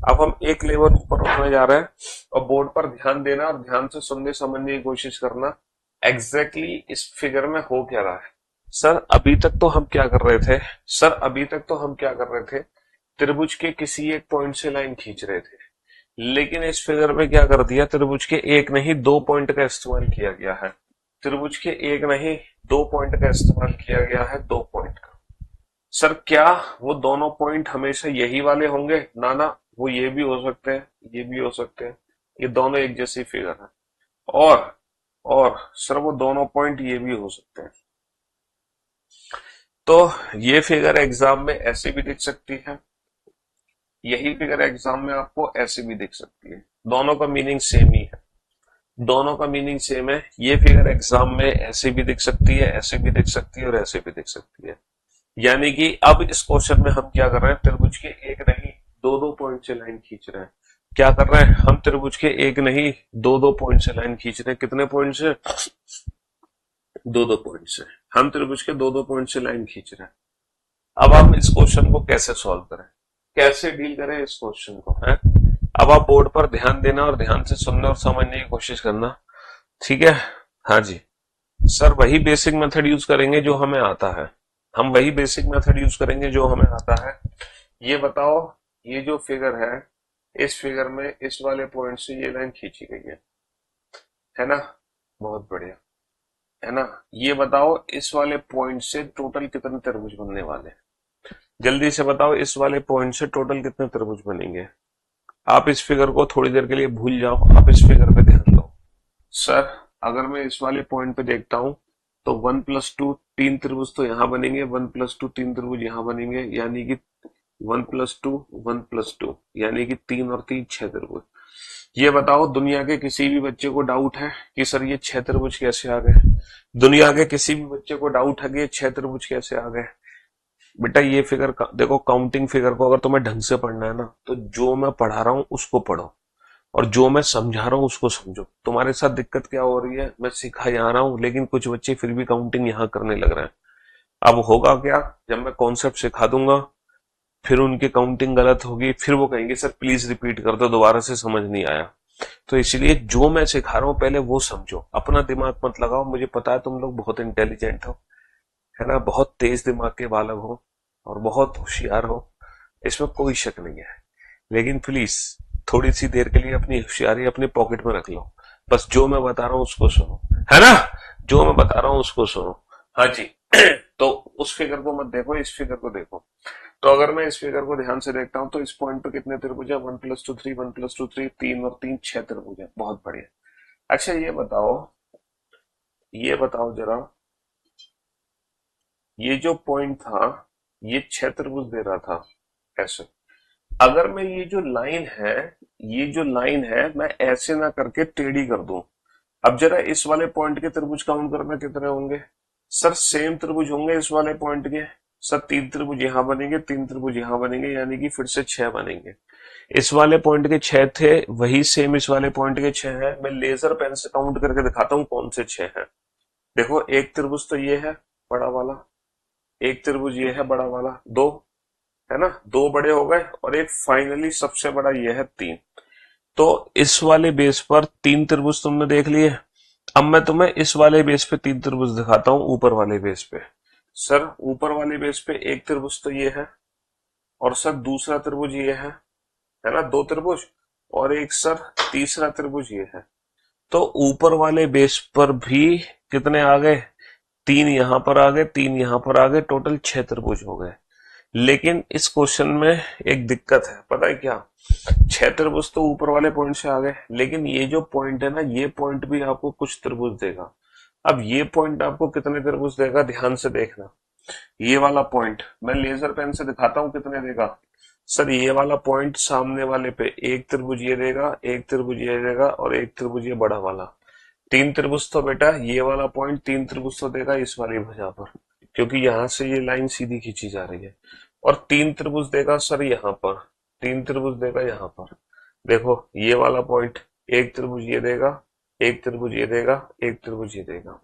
अब हम एक लेवल ऊपर उठने जा रहे हैं और बोर्ड पर ध्यान देना और ध्यान से सुनने समझने की कोशिश करना एग्जैक्टली इस फिगर में हो क्या रहा है। सर अभी तक तो हम क्या कर रहे थे, त्रिभुज के किसी एक पॉइंट से लाइन खींच रहे थे, लेकिन इस फिगर में क्या कर दिया, त्रिभुज के एक नहीं दो पॉइंट का इस्तेमाल किया गया है। त्रिभुज के एक नहीं दो पॉइंट का इस्तेमाल किया गया है, 2 पॉइंट का। सर क्या वो दोनों पॉइंट हमेशा यही वाले होंगे? ना ना, वो ये भी हो सकते हैं, ये भी हो सकते हैं, ये दोनों एक जैसी फिगर है। और और सर वो दोनों पॉइंट ये भी हो सकते हैं। तो ये फिगर एग्जाम में ऐसे भी दिख सकती है, यही फिगर एग्जाम में आपको ऐसे भी दिख सकती है। दोनों का मीनिंग सेम ही है, दोनों का मीनिंग सेम है। ये फिगर एग्जाम में ऐसे भी दिख सकती है, ऐसे भी दिख सकती है और ऐसे भी दिख सकती है। यानी कि अब इस क्वेश्चन में हम क्या कर रहे हैं, त्रिभुज के एक नहीं दो दो पॉइंट से लाइन खींच रहे हैं। क्या कर रहे हैं हम, त्रिभुज के एक नहीं दो दो पॉइंट से लाइन खींच रहे हैं। कितने पॉइंट से? दो दो पॉइंट से। हम त्रिभुज के दो दो पॉइंट से लाइन खींच रहे हैं। अब हम इस क्वेश्चन को कैसे सॉल्व करें, कैसे डील करें इस क्वेश्चन को, है? अब आप बोर्ड पर ध्यान देना और ध्यान से सुनने और समझने की कोशिश करना, ठीक है? हाँ जी सर, वही बेसिक मेथड यूज करेंगे जो हमें आता है, हम वही बेसिक मेथड यूज करेंगे जो हमें आता है। ये बताओ, ये जो फिगर है, इस फिगर में इस वाले पॉइंट से ये लाइन खींची गई है ना? बहुत बढ़िया, है ना? ये बताओ इस वाले पॉइंट से टोटल कितने त्रिभुज बनने वाले हैं? जल्दी से बताओ, इस वाले पॉइंट से टोटल कितने त्रिभुज बनेंगे? आप इस फिगर को थोड़ी देर के लिए भूल जाओ, आप इस फिगर पे ध्यान दो। सर अगर मैं इस वाले पॉइंट पे देखता हूं तो 1+2 तीन त्रिभुज तो यहां बनेंगे, 1+2 तीन त्रिभुज यहां बनेंगे, यानी कि 1+2 यानी कि 3 और 3 6 त्रिभुज। ये बताओ, दुनिया के किसी भी बच्चे को डाउट है कि सर ये 6 त्रिभुज कैसे आ गए? दुनिया के किसी भी बच्चे को डाउट है कि ये 6 त्रिभुज कैसे आ गए? बेटा ये फिगर देखो, काउंटिंग फिगर को अगर तुम्हें ढंग से पढ़ना है ना, तो जो मैं पढ़ा रहा हूं उसको पढ़ो और जो मैं समझा रहा हूं उसको समझो। तुम्हारे साथ दिक्कत क्या हो रही है, मैं सिखा यहाँ रहा हूं लेकिन कुछ बच्चे फिर भी काउंटिंग यहाँ करने लग रहे हैं। अब होगा क्या, जब मैं कॉन्सेप्ट सिखा दूंगा फिर उनकी काउंटिंग गलत होगी, फिर वो कहेंगे सर प्लीज रिपीट कर दो, दोबारा से समझ नहीं आया। तो इसलिए जो मैं सिखा रहा हूं पहले वो समझो, अपना दिमाग मत लगाओ। मुझे पता है तुम लोग बहुत इंटेलिजेंट हो, है ना, बहुत तेज दिमाग के बालक हो और बहुत होशियार हो, इसमें कोई शक नहीं है। लेकिन प्लीज थोड़ी सी देर के लिए अपनी होशियारी अपने पॉकेट में रख लो, बस जो मैं बता रहा हूं उसको सुनो, है ना? जो मैं बता रहा हूं उसको सुनो। हाँ जी तो उस फिगर को मत देखो, इस फिगर को देखो। तो अगर मैं इस फिगर को ध्यान से देखता हूं तो इस पॉइंट पे कितने त्रिभुज है? 1+2 3, 1+2 3, 3 और 3 6 त्रिभुज है। बहुत बढ़िया। अच्छा ये बताओ जरा, ये जो पॉइंट था ये 6 त्रिभुज दे रहा था ऐसे। अगर मैं ये जो लाइन है मैं ऐसे ना करके टेढ़ी कर दूं, अब जरा इस वाले पॉइंट के त्रिभुज काउंट करना कितने होंगे? सर सेम त्रिभुज होंगे इस वाले पॉइंट के। सर 3 त्रिभुज यहां बनेंगे, 3 त्रिभुज यहां बनेंगे, यानी कि फिर से 6 बनेंगे। इस वाले पॉइंट के 6 थे, वही सेम इस वाले पॉइंट के 6 है। मैं लेजर पेन से काउंट करके दिखाता हूं कौन से 6 है। देखो, एक त्रिभुज तो ये है बड़ा वाला, एक त्रिभुज ये है बड़ा वाला, दो, है ना, दो बड़े हो गए, और एक फाइनली सबसे बड़ा ये है 3। तो इस वाले बेस पर 3 त्रिभुज तुमने देख लिए। अब मैं तुम्हें इस वाले बेस पे 3 त्रिभुज दिखाता हूं, ऊपर वाले बेस पे। सर ऊपर वाले बेस पे एक त्रिभुज तो ये है, और सर दूसरा त्रिभुज ये है ना, 2 त्रिभुज, और एक सर तीसरा त्रिभुज ये है। तो ऊपर वाले बेस पर भी कितने आ गए? 3 यहां पर आ गए, 3 यहां पर आ गए, टोटल 6 त्रिभुज हो गए। लेकिन इस क्वेश्चन में एक दिक्कत है, पता है क्या? 6 त्रिभुज तो ऊपर वाले पॉइंट से आ गए, लेकिन ये जो पॉइंट है ना, ये पॉइंट भी आपको कुछ त्रिभुज देगा। अब ये पॉइंट आपको कितने त्रिभुज देगा, ध्यान से देखना। ये वाला पॉइंट मैं लेजर पेन से दिखाता हूं कितने देगा। सर ये वाला पॉइंट सामने वाले पे एक त्रिभुज ये देगा, एक त्रिभुज ये देगा, और एक त्रिभुज ये बड़ा वाला। 3 त्रिभुज तो बेटा ये वाला पॉइंट 3 त्रिभुज तो देगा इस वाली भुजा पर, क्योंकि यहां से ये लाइन सीधी खींची जा रही है। और 3 त्रिभुज देगा सर यहाँ पर, 3 त्रिभुज देगा यहाँ पर। देखो ये वाला पॉइंट, एक त्रिभुज ये देगा, एक त्रिभुज ये देगा, एक त्रिभुज ये देगा।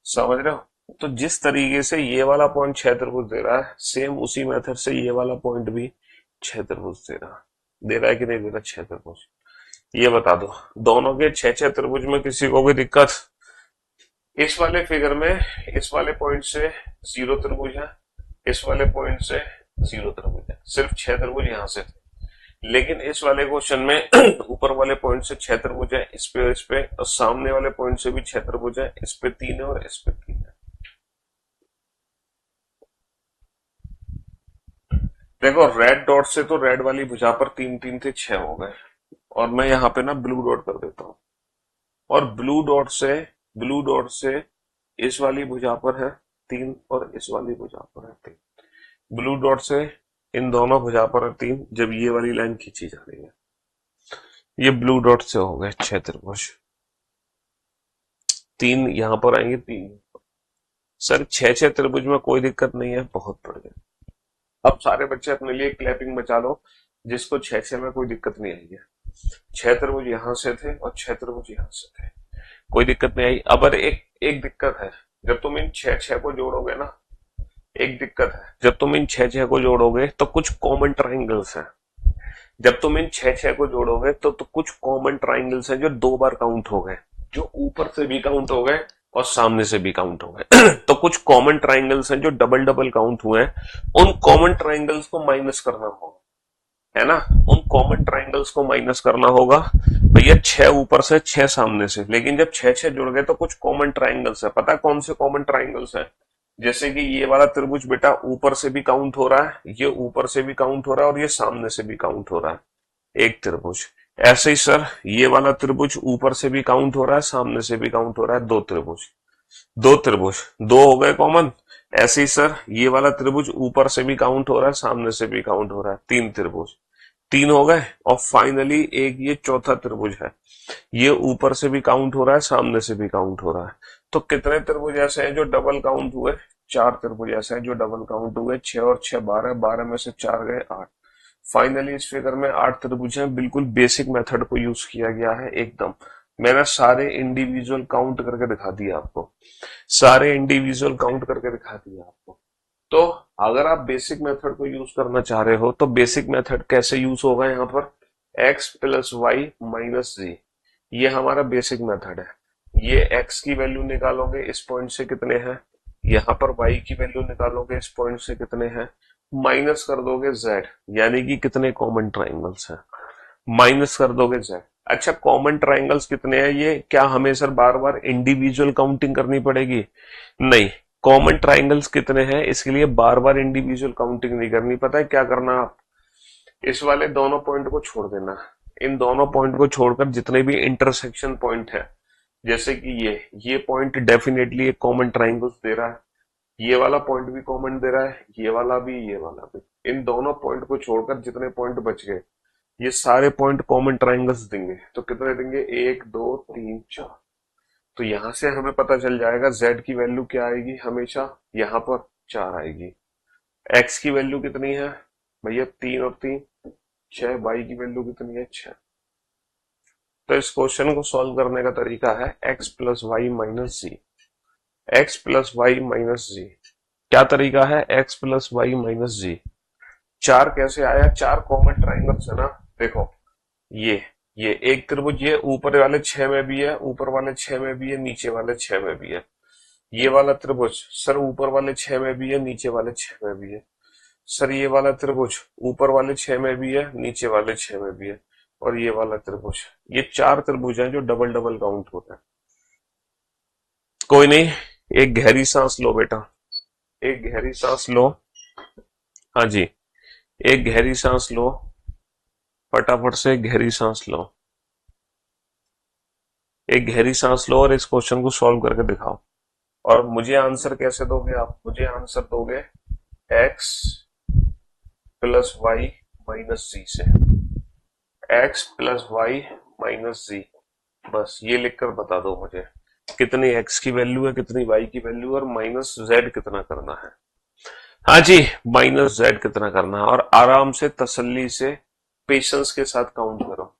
समझ रहे हो? तो जिस तरीके से ये वाला पॉइंट 6 त्रिभुज दे रहा है, सेम उसी मेथड से ये वाला पॉइंट भी 6 त्रिभुज दे रहा है। दे रहा है कि नहीं दे रहा 6 त्रिभुज? ये बता दो। दोनों के 6 त्रिभुज में किसी को भी दिक्कत? इस वाले फिगर में इस वाले पॉइंट से 0 त्रिभुज है, इस वाले पॉइंट से 0 त्रिभुज है, सिर्फ 6 त्रिभुज यहां से थे। लेकिन इस वाले क्वेश्चन में ऊपर वाले पॉइंट से 6 त्रिभुज है, इस पे और इस पे, और सामने वाले पॉइंट से भी 6 त्रिभुज है, इस पे 3 है और इस पे 3 है। देखो रेड डॉट से तो रेड वाली भुजा पर 3 3 थे, 6 हो गए। और मैं यहाँ पे ना ब्लू डॉट कर देता हूँ, और ब्लू डॉट से इस वाली भुजा पर है 3 और इस वाली भुजा पर है 3। ब्लू डॉट से इन दोनों भुजा पर है 3 जब ये वाली लाइन खींची जा रही है। ये ब्लू डॉट से हो गए 6 त्रिभुज। 3 यहां पर आएंगे, 3 सर 6 त्रिभुज में कोई दिक्कत नहीं है, बहुत बढ़िया। अब सारे बच्चे अपने लिए क्लैपिंग बचा लो जिसको 6 में कोई दिक्कत नहीं आई है। 6 त्रिभुज यहां से थे और 6 त्रिभुज यहां से थे, कोई दिक्कत नहीं आई। अब एक दिक्कत है, जब तुम इन 6 को जोड़ोगे ना, एक दिक्कत है, जब तुम इन 6 को जोड़ोगे तो कुछ कॉमन ट्राइंगल्स हैं। जब तुम इन 6 को जोड़ोगे तो कुछ कॉमन ट्राइंगल्स हैं जो 2 बार काउंट हो गए, जो ऊपर से भी काउंट हो गए और सामने से भी काउंट हो गए। तो कुछ कॉमन ट्राइंगल्स हैं जो डबल डबल काउंट हुए हैं, उन कॉमन ट्राइंगल्स को माइनस करना होगा, है ना। उन कॉमन ट्राइंगल्स को माइनस करना होगा भैया, 6 ऊपर से 6 सामने से। लेकिन जब 6 जुड़ गए तो कुछ कॉमन ट्राइंगल्स है, पता है कौन से कॉमन ट्राइंगल्स है? जैसे कि ये वाला त्रिभुज बेटा ऊपर से भी काउंट हो रहा है, ये ऊपर से भी काउंट हो रहा है और ये सामने से भी काउंट हो रहा है, एक त्रिभुज। ऐसे ही सर ये वाला त्रिभुज ऊपर से भी काउंट हो रहा है, सामने से भी काउंट हो रहा है, 2 त्रिभुज, 2 त्रिभुज, 2 हो गए कॉमन। ऐसे ही सर ये वाला त्रिभुज ऊपर से भी काउंट हो रहा है, सामने से भी काउंट हो रहा है, 3 त्रिभुज, 3 हो गए। और फाइनली एक ये चौथा त्रिभुज है, ये ऊपर से भी काउंट हो रहा है, सामने से भी काउंट हो रहा है। तो कितने त्रिभुज ऐसे हैं जो डबल काउंट हुए? 4 त्रिभुज ऐसे हैं जो डबल काउंट हुए। 6 और 6 12, 12 में से 4 गए 8। फाइनली इस फिगर में 8 त्रिभुज हैं। बिल्कुल बेसिक मेथड को यूज किया गया है एकदम। मैंने सारे इंडिविजुअल काउंट करके दिखा दिया आपको, सारे इंडिविजुअल काउंट करके दिखा दिया आपको। तो अगर आप बेसिक मेथड को यूज करना चाह रहे हो तो बेसिक मेथड कैसे यूज होगा? यहाँ पर x प्लस वाई माइनस जी, ये हमारा बेसिक मेथड है। ये x की वैल्यू निकालोगे इस पॉइंट से कितने हैं, यहाँ पर y की वैल्यू निकालोगे इस पॉइंट से कितने हैं, माइनस कर दोगे z, यानी कि कितने कॉमन ट्राइंगल्स हैं, माइनस कर दोगे z। अच्छा कॉमन ट्राइंगल्स कितने हैं, ये क्या हमें सर बार बार इंडिविजुअल काउंटिंग करनी पड़ेगी? नहीं, कॉमन ट्राइंगल्स कितने हैं इसके लिए बार बार इंडिविजुअल काउंटिंग नहीं करनी। पता है क्या करना, आप इस वाले दोनों पॉइंट को छोड़ देना। इन दोनों पॉइंट को छोड़कर जितने भी इंटरसेक्शन पॉइंट है, जैसे कि ये पॉइंट डेफिनेटली एक कॉमन ट्राइंगल्स दे रहा है, ये वाला पॉइंट भी कॉमन दे रहा है, ये वाला भी, ये वाला भी। इन दोनों पॉइंट को छोड़कर जितने पॉइंट बच गए ये सारे पॉइंट कॉमन ट्राइंगल्स देंगे। तो कितने देंगे? 1 2 3 4। तो यहां से हमें पता चल जाएगा z की वैल्यू क्या आएगी, हमेशा यहाँ पर 4 आएगी। x की वैल्यू कितनी है भैया? 3 और 3 6। y की वैल्यू कितनी है? 6। तो इस क्वेश्चन को सॉल्व करने का तरीका है x प्लस वाई माइनस जी। एक्स प्लस वाई माइनस जी, क्या तरीका है? x प्लस वाई माइनस जी। 4 कैसे आया? 4 कॉमन ट्राइंगल्स है ना। देखो ये एक त्रिभुज, ये ऊपर वाले 6 में भी है, ऊपर वाले 6 में भी है, नीचे वाले 6 में भी है। ये वाला त्रिभुज सर ऊपर वाले 6 में भी है, नीचे वाले 6 में भी है। सर ये वाला त्रिभुज ऊपर वाले 6 में भी है, नीचे वाले 6 में भी है। और ये वाला त्रिभुज, ये 4 त्रिभुज हैं जो डबल डबल काउंट होते हैं। कोई नहीं, एक गहरी सांस लो बेटा, एक गहरी सांस लो। हाँ जी, एक गहरी सांस लो, फटाफट से गहरी सांस लो, एक गहरी सांस लो और इस क्वेश्चन को सॉल्व करके दिखाओ। और मुझे आंसर कैसे दोगे आप? मुझे आंसर दोगे x प्लस वाई माइनस जी से, x प्लस वाई माइनस जी। बस ये लिखकर बता दो मुझे कितनी x की वैल्यू है, कितनी y की वैल्यू और माइनस z कितना करना है। हाँ जी, माइनस z कितना करना है। और आराम से तसल्ली से पेशेंस के साथ काउंट करो,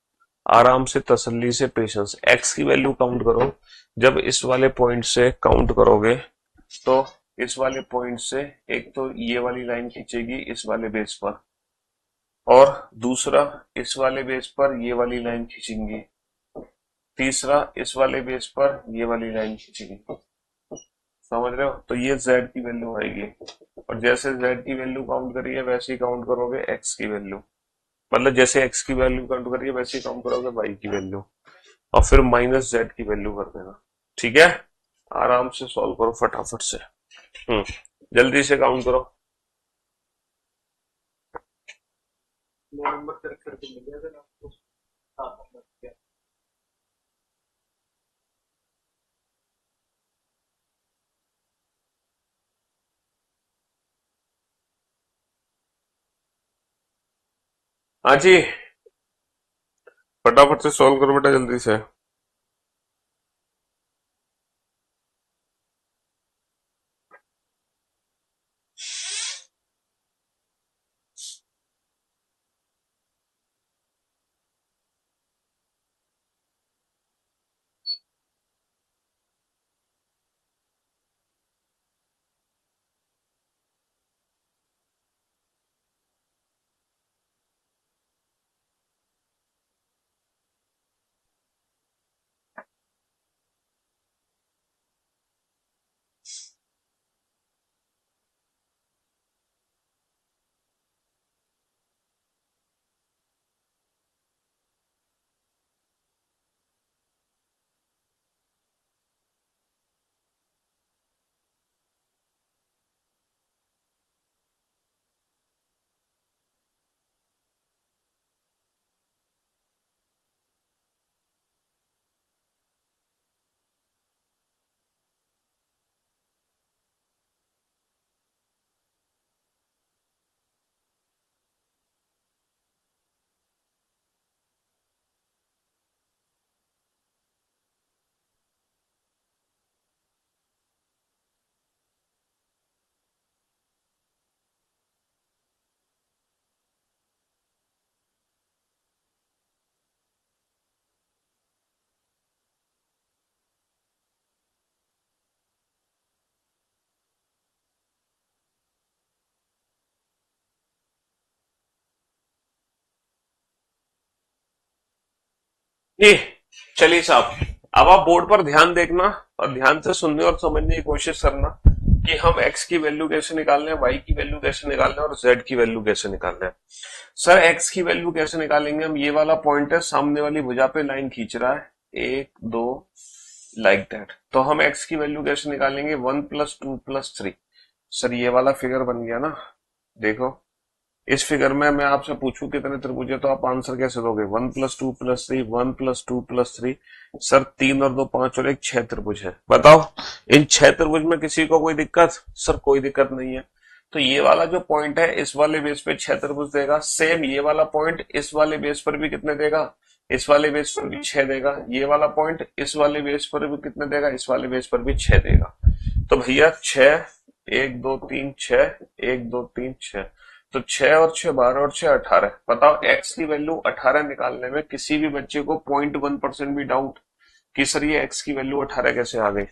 आराम से तसल्ली से पेशेंस। x की वैल्यू काउंट करो। जब इस वाले पॉइंट से काउंट करोगे तो इस वाले पॉइंट से एक तो ये वाली लाइन खींचेगी इस वाले बेस पर, और दूसरा इस वाले बेस पर ये वाली लाइन खींचेंगे, तीसरा इस वाले बेस पर ये वाली लाइन खींचेंगे। समझ रहे हो? तो ये z की वैल्यू आएगी, और जैसे z की वैल्यू काउंट करिए वैसे ही काउंट करोगे x की वैल्यू, मतलब जैसे x की वैल्यू काउंट करिए वैसे ही काउंट करोगे y की वैल्यू, और फिर माइनस z की वैल्यू कर देना। ठीक है, आराम से सॉल्व करो फटाफट से। जल्दी से काउंट करो। नंबर करके मिल जाएगा आपको। हाँ जी, फटाफट से सॉल्व करो बेटा, जल्दी से। जी चलिए साहब, अब आप बोर्ड पर ध्यान देखना और ध्यान से सुनने और समझने की कोशिश करना कि हम x की वैल्यू कैसे निकालना है, y की वैल्यू कैसे निकालना है और z की वैल्यू कैसे निकालना है। सर x की वैल्यू कैसे निकालेंगे हम, ये वाला पॉइंट है, सामने वाली भुजा पे लाइन खींच रहा है, एक दो, लाइक दैट। तो हम x की वैल्यू कैसे निकालेंगे, 1+2+3। सर ये वाला फिगर बन गया ना, देखो इस फिगर में मैं आपसे पूछूं कितने त्रिभुज है तो आप आंसर कैसे दोगे, 1+2+3, 1+2+3। सर 3 और 2 5 और 1 6 त्रिभुज है। बताओ इन 6 त्रिभुज में किसी को कोई दिक्कत? सर कोई दिक्कत नहीं है। तो ये वाला जो पॉइंट है इस वाले बेस पे 6 त्रिभुज देगा, सेम ये वाला पॉइंट इस वाले बेस पर भी कितने देगा, इस वाले बेस पर भी 6 देगा। ये वाला पॉइंट इस वाले बेस पर भी कितने देगा, इस वाले बेस पर भी 6 देगा। तो भैया 6, 1 2 3 6, 1 2 3 6, तो 6 और 6 12 और 6 18। बताओ x की वैल्यू 18 निकालने में किसी भी बच्चे को 0.1% भी डाउट कि सर ये x की वैल्यू 18 कैसे आ गई,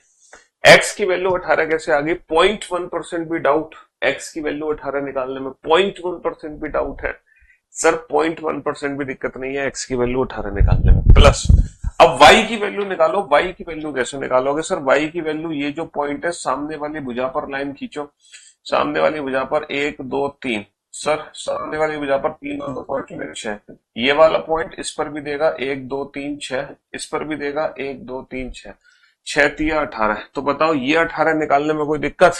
x की वैल्यू 18 कैसे आ गई, 0.1% भी डाउट, x की वैल्यू 18 निकालने में 0.1% भी डाउट है। सर 0.1% भी दिक्कत नहीं है x की वैल्यू 18 निकालने में। प्लस अब y की वैल्यू निकालो, y की वैल्यू कैसे निकालोगे? सर y की वैल्यू, ये जो पॉइंट है सामने वाली भुजा पर लाइन खींचो, सामने वाली भुजा पर 1 2 3। सर सामने वाली भुजा पर 3 और 2 5 6, ये वाला पॉइंट इस पर भी देगा 1 2 3 6, इस पर भी देगा 1 2 3 6, 6 3 18। तो बताओ ये 18 निकालने में कोई दिक्कत,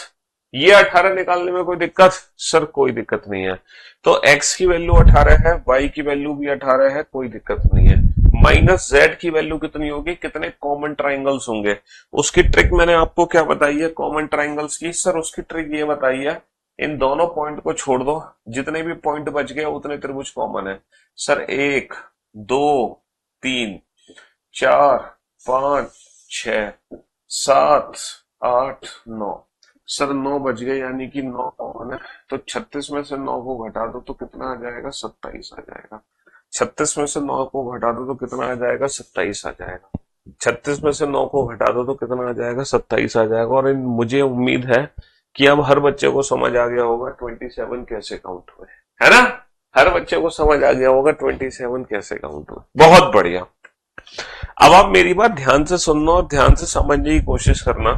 ये 18 निकालने में कोई दिक्कत? सर कोई दिक्कत नहीं है। तो x की वैल्यू 18 है, y की वैल्यू भी 18 है, कोई दिक्कत नहीं है। माइनस z की वैल्यू कितनी होगी, कितने कॉमन ट्राइंगल्स होंगे, उसकी ट्रिक मैंने आपको क्या बताई है कॉमन ट्राइंगल्स की? सर उसकी ट्रिक ये बताई है, इन दोनों पॉइंट को छोड़ दो, जितने भी पॉइंट बच गए उतने त्रिभुज कॉमन है। सर 1 2 3 4 5 6 7 8 9। सर 9 बच गए, यानी कि 9 कॉमन है। तो 36 में से 9 को घटा दो तो कितना आ जाएगा, 27 आ जाएगा। 36 में से 9 को घटा दो तो कितना आ जाएगा, 27 आ जाएगा। 36 में से 9 को घटा दो तो कितना आ जाएगा, 27 आ जाएगा। और मुझे उम्मीद है कि अब हर बच्चे को समझ आ गया होगा 27 कैसे काउंट हुए, है ना? हर बच्चे को समझ आ गया होगा 27 कैसे काउंट हुआ। बहुत बढ़िया। अब आप मेरी बात ध्यान से सुनना और ध्यान से समझने की कोशिश करना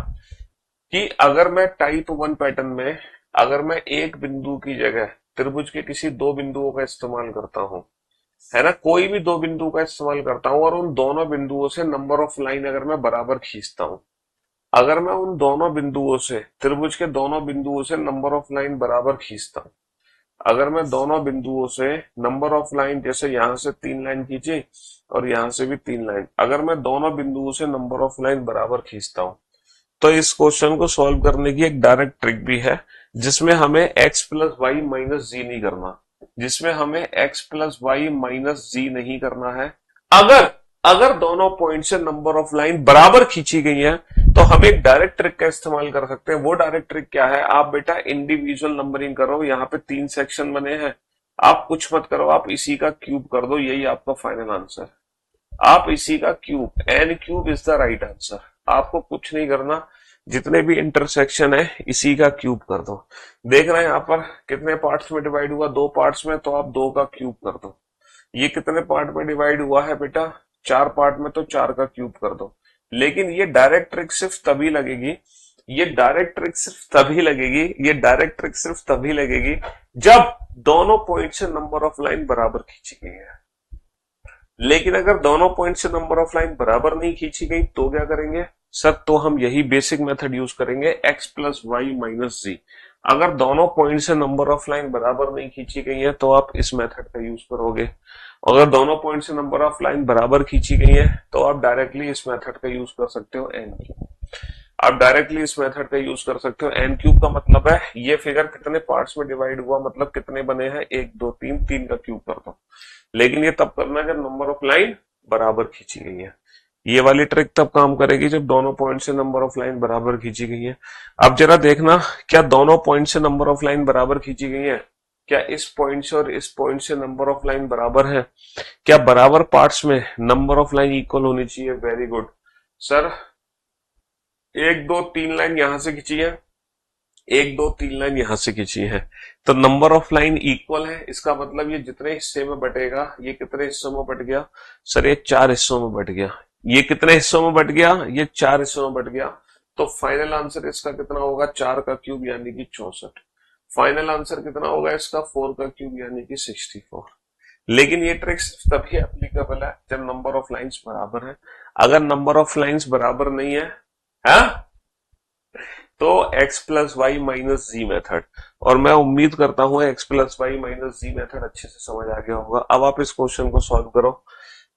कि अगर मैं टाइप 1 पैटर्न में, अगर मैं एक बिंदु की जगह त्रिभुज के किसी दो बिंदुओं का इस्तेमाल करता हूं, है ना, कोई भी दो बिंदु का इस्तेमाल करता हूं और उन दोनों बिंदुओं से नंबर ऑफ लाइन अगर मैं बराबर खींचता हूं, अगर मैं उन दोनों बिंदुओं से, त्रिभुज के दोनों बिंदुओं से नंबर ऑफ लाइन बराबर खींचता हूं, अगर मैं दोनों बिंदुओं से नंबर ऑफ लाइन, जैसे यहां से 3 लाइन खींची और यहां से भी 3 लाइन, अगर मैं दोनों बिंदुओं से नंबर ऑफ लाइन बराबर खींचता हूं, तो इस क्वेश्चन को सॉल्व करने की एक डायरेक्ट ट्रिक भी है, जिसमें हमें x प्लस वाई माइनस जी नहीं करना, जिसमें हमें x प्लस वाई माइनस जी नहीं करना है। अगर अगर दोनों पॉइंट से नंबर ऑफ लाइन बराबर खींची गई है, तो हम एक डायरेक्ट ट्रिक का इस्तेमाल कर सकते हैं। वो डायरेक्ट ट्रिक क्या है, आप बेटा इंडिविजुअल नंबरिंग करो, यहाँ पे 3 सेक्शन बने हैं, आप कुछ मत करो, आप इसी का क्यूब कर दो, यही आपका फाइनल आंसर। आप इसी का cube, n cube is the right answer. आपको कुछ नहीं करना, जितने भी इंटरसेक्शन है इसी का क्यूब कर दो। देख रहे हैं यहाँ पर कितने पार्ट्स में डिवाइड हुआ, 2 पार्ट्स में, तो आप 2 का क्यूब कर दो। ये कितने पार्ट में डिवाइड हुआ है बेटा, 4 पार्ट में, तो 4 का क्यूब कर दो। लेकिन ये डायरेक्ट ट्रिक सिर्फ तभी लगेगी, ये डायरेक्ट ट्रिक सिर्फ तभी लगेगी, ये डायरेक्ट ट्रिक सिर्फ तभी लगेगी जब दोनों पॉइंट से नंबर ऑफ लाइन बराबर खींची गई है। लेकिन अगर दोनों पॉइंट से नंबर ऑफ लाइन बराबर नहीं खींची गई तो क्या करेंगे सर, तो हम यही बेसिक मेथड यूज करेंगे, x प्लस वाई माइनस जी। अगर दोनों पॉइंट से नंबर ऑफ लाइन बराबर नहीं खींची गई है तो आप इस मेथड का यूज करोगे। अगर दोनों पॉइंट से नंबर ऑफ लाइन बराबर खींची गई है तो आप डायरेक्टली इस मेथड का यूज कर सकते हो, एन क्यूब। आप डायरेक्टली इस मेथड का यूज कर सकते हो। एन क्यूब का मतलब है ये फिगर कितने पार्ट्स में डिवाइड हुआ, मतलब कितने बने हैं, 1 2 3, 3 का क्यूब कर दो। लेकिन ये तब करना है जब नंबर ऑफ लाइन बराबर खींची गई है। ये वाली ट्रिक तब काम करेगी जब दोनों पॉइंट से नंबर ऑफ लाइन बराबर खींची गई है। अब जरा देखना, क्या दोनों पॉइंट से नंबर ऑफ लाइन बराबर खींची गई है, क्या इस पॉइंट से और इस पॉइंट से नंबर ऑफ लाइन बराबर है, क्या बराबर पार्ट्स में नंबर ऑफ लाइन इक्वल होनी चाहिए। Very good sir. 1 2 3 लाइन यहां से खींची है, 1 2 3 लाइन यहां से खींची है, तो नंबर ऑफ लाइन इक्वल है। इसका मतलब ये जितने हिस्से में बटेगा, ये कितने हिस्सों में बट गया सर, ये 4 हिस्सों में बट गया। ये कितने हिस्सों में बट गया, ये 4 हिस्सों में बट गया। तो फाइनल आंसर इसका कितना होगा, 4 का क्यूब यानी कि 64। फाइनल आंसर कितना होगा इसका, 4 का क्यूब यानी कि 64। लेकिन ये ट्रिक तभी एप्लीकेबल है जब नंबर ऑफ लाइंस बराबर है। अगर नंबर ऑफ लाइंस बराबर नहीं है, हाँ, तो x प्लस वाई माइनस जी मेथड। और मैं उम्मीद करता हूं x प्लस वाई माइनस जी मेथड अच्छे से समझ आ गया होगा। अब आप इस क्वेश्चन को सॉल्व करो।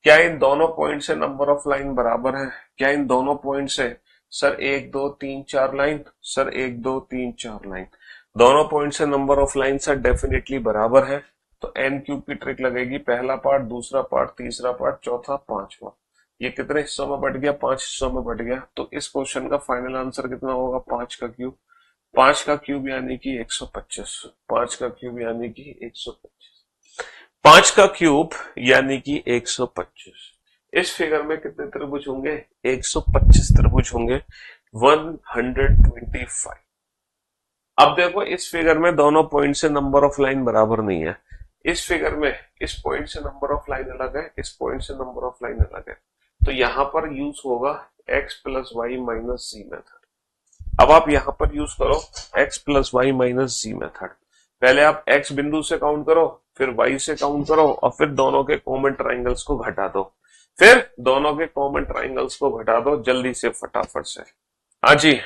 क्या इन दोनों पॉइंट से नंबर ऑफ लाइन बराबर है, क्या इन दोनों पॉइंट से, सर 1 2 3 4 लाइन, सर 1 2 3 4 लाइन, दोनों पॉइंट से number of line sir definitely बराबर है। तो एन क्यूब की ट्रिक लगेगी, पहला पार्ट, दूसरा पार्ट, तीसरा पार्ट, चौथा, पांचवा। ये कितने हिस्सों में बट गया, 5 हिस्सों में बट गया। तो इस क्वेश्चन का फाइनल आंसर कितना होगा, 5 का क्यूब। 5 का क्यूब यानी कि 125। 5 का क्यूब यानी कि 125। 5 का क्यूब यानी कि 125। इस फिगर में कितने त्रिभुज होंगे, 125 त्रिभुज होंगे, 125। अब देखो इस फिगर में दोनों पॉइंट से नंबर ऑफ लाइन बराबर नहीं है। इस फिगर में इस पॉइंट से नंबर ऑफ लाइन अलग है, इस पॉइंट से नंबर ऑफ लाइन अलग है। तो यहां पर यूज होगा x प्लस वाई माइनस जी मेथड। अब आप यहां पर यूज करो x प्लस वाई माइनस जी मेथड। पहले आप x बिंदु से काउंट करो, फिर y से काउंट करो, और फिर दोनों के कॉमन ट्राइंगल्स को घटा दो। फिर दोनों के कॉमन ट्राइंगल्स को घटा दो जल्दी से, फटाफट से। हाँ जी।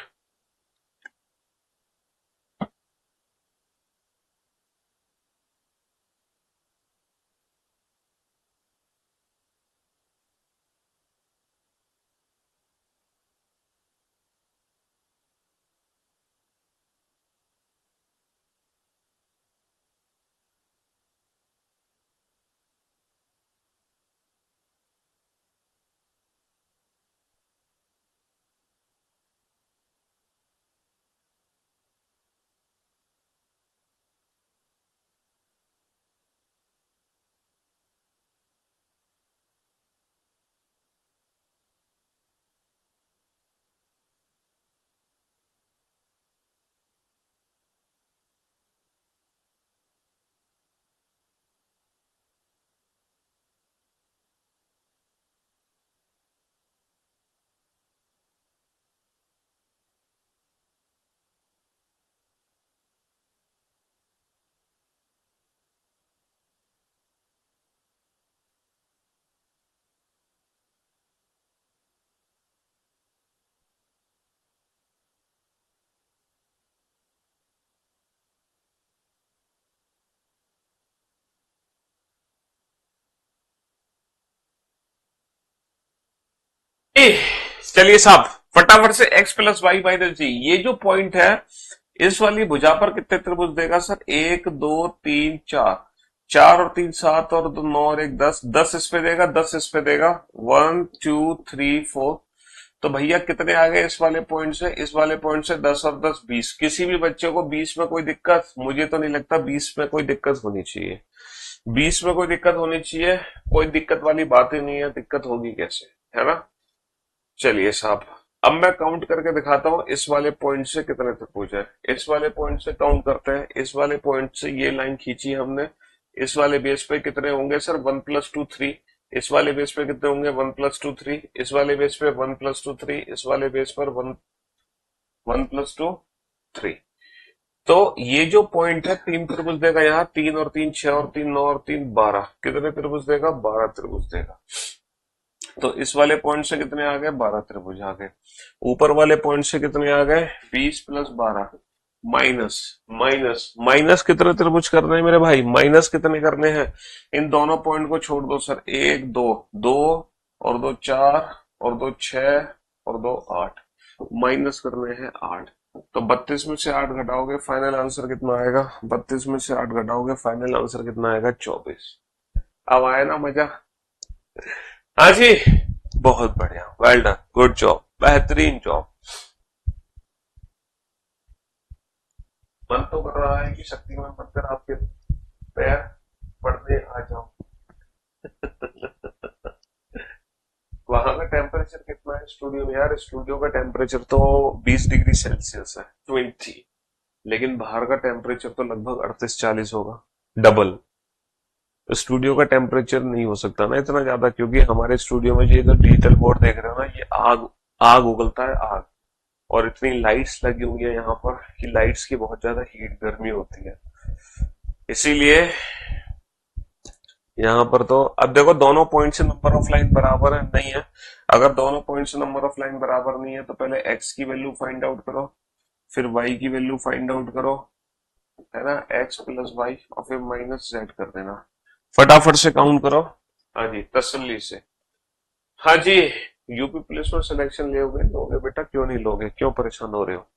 चलिए साहब, फटाफट से x प्लस वाई माइनस जी, ये जो पॉइंट है इस वाली भुजा पर कितने त्रिभुज देगा सर? एक, दो, तीन, चार। चार और तीन सात, और दो नौ, और एक दस। दस इस पे देगा, दस इस पे देगा। One, two, three, four. तो भैया कितने आ गए इस वाले पॉइंट से? इस वाले पॉइंट से 10 और 10 20। किसी भी बच्चे को 20 में कोई दिक्कत? मुझे तो नहीं लगता 20 में कोई दिक्कत होनी चाहिए। 20 में कोई दिक्कत होनी चाहिए? कोई दिक्कत वाली बात ही नहीं है, दिक्कत होगी कैसे, है ना? चलिए साहब, अब मैं काउंट करके दिखाता हूं इस वाले पॉइंट से कितने त्रिभुज है। इस वाले पॉइंट से काउंट करते हैं। इस वाले पॉइंट से ये लाइन खींची हमने। इस वाले बेस पे कितने होंगे sir? One plus two, three. इस वाले बेस पे कितने होंगे? One plus two, three. इस वाले बेस पे वन प्लस टू, थ्री। इस वाले बेस पर one, one plus two, three. तो ये जो पॉइंट है तीन त्रिभुज देगा यहाँ। तीन और तीन छह, और तीन नौ, और तीन 12। कितने त्रिभुज देगा? 12 त्रिभुज देगा। तो इस वाले पॉइंट से कितने आ गए? 12 त्रिभुज आ गए। ऊपर वाले पॉइंट से कितने आ गए? 20 प्लस 12 माइनस, माइनस माइनस कितने त्रिभुज करने हैं मेरे भाई? माइनस कितने करने हैं? इन दोनों पॉइंट को छोड़ दो सर। एक, दो, दो और दो चार, और दो छह, और दो आठ। माइनस करने हैं 8। तो 32 में से 8 घटाओगे, फाइनल आंसर कितना आएगा? 32 में से 8 घटाओगे, फाइनल आंसर कितना आएगा? 24। अब आया ना मजा? हाँ जी, बहुत बढ़िया, वेल डन, गुड जॉब, बेहतरीन जॉब। मन तो कर रहा है कि शक्तिमान बनकर आपके पैर पड़ने आ जाऊं। वहां का टेम्परेचर कितना है स्टूडियो में? यार स्टूडियो का टेम्परेचर तो 20 डिग्री सेल्सियस है, 20। लेकिन बाहर का टेम्परेचर तो लगभग 38-40 होगा, डबल। तो स्टूडियो का टेम्परेचर नहीं हो सकता ना इतना ज्यादा, क्योंकि हमारे स्टूडियो में ये जो डिजिटल बोर्ड देख रहे हो ना, ये आग, आग उगलता है, आग। और इतनी लाइट्स लगी हुई है यहाँ पर कि लाइट्स की बहुत ज्यादा हीट, गर्मी होती है। इसीलिए यहाँ पर तो अब देखो, दोनों पॉइंट से नंबर ऑफ लाइन बराबर है नहीं है। अगर दोनों पॉइंट से नंबर ऑफ लाइन बराबर नहीं है तो पहले एक्स की वैल्यू फाइंड आउट करो, फिर वाई की वैल्यू फाइंड आउट करो, है ना? एक्स प्लस वाई, और फिर माइनस जेड कर देना। फटाफट से काउंट करो। हाँ जी, तसल्ली से। हाँ जी। यूपी पुलिस में सिलेक्शन लोगे? लोगे बेटा, क्यों नहीं लोगे? क्यों परेशान हो रहे हो?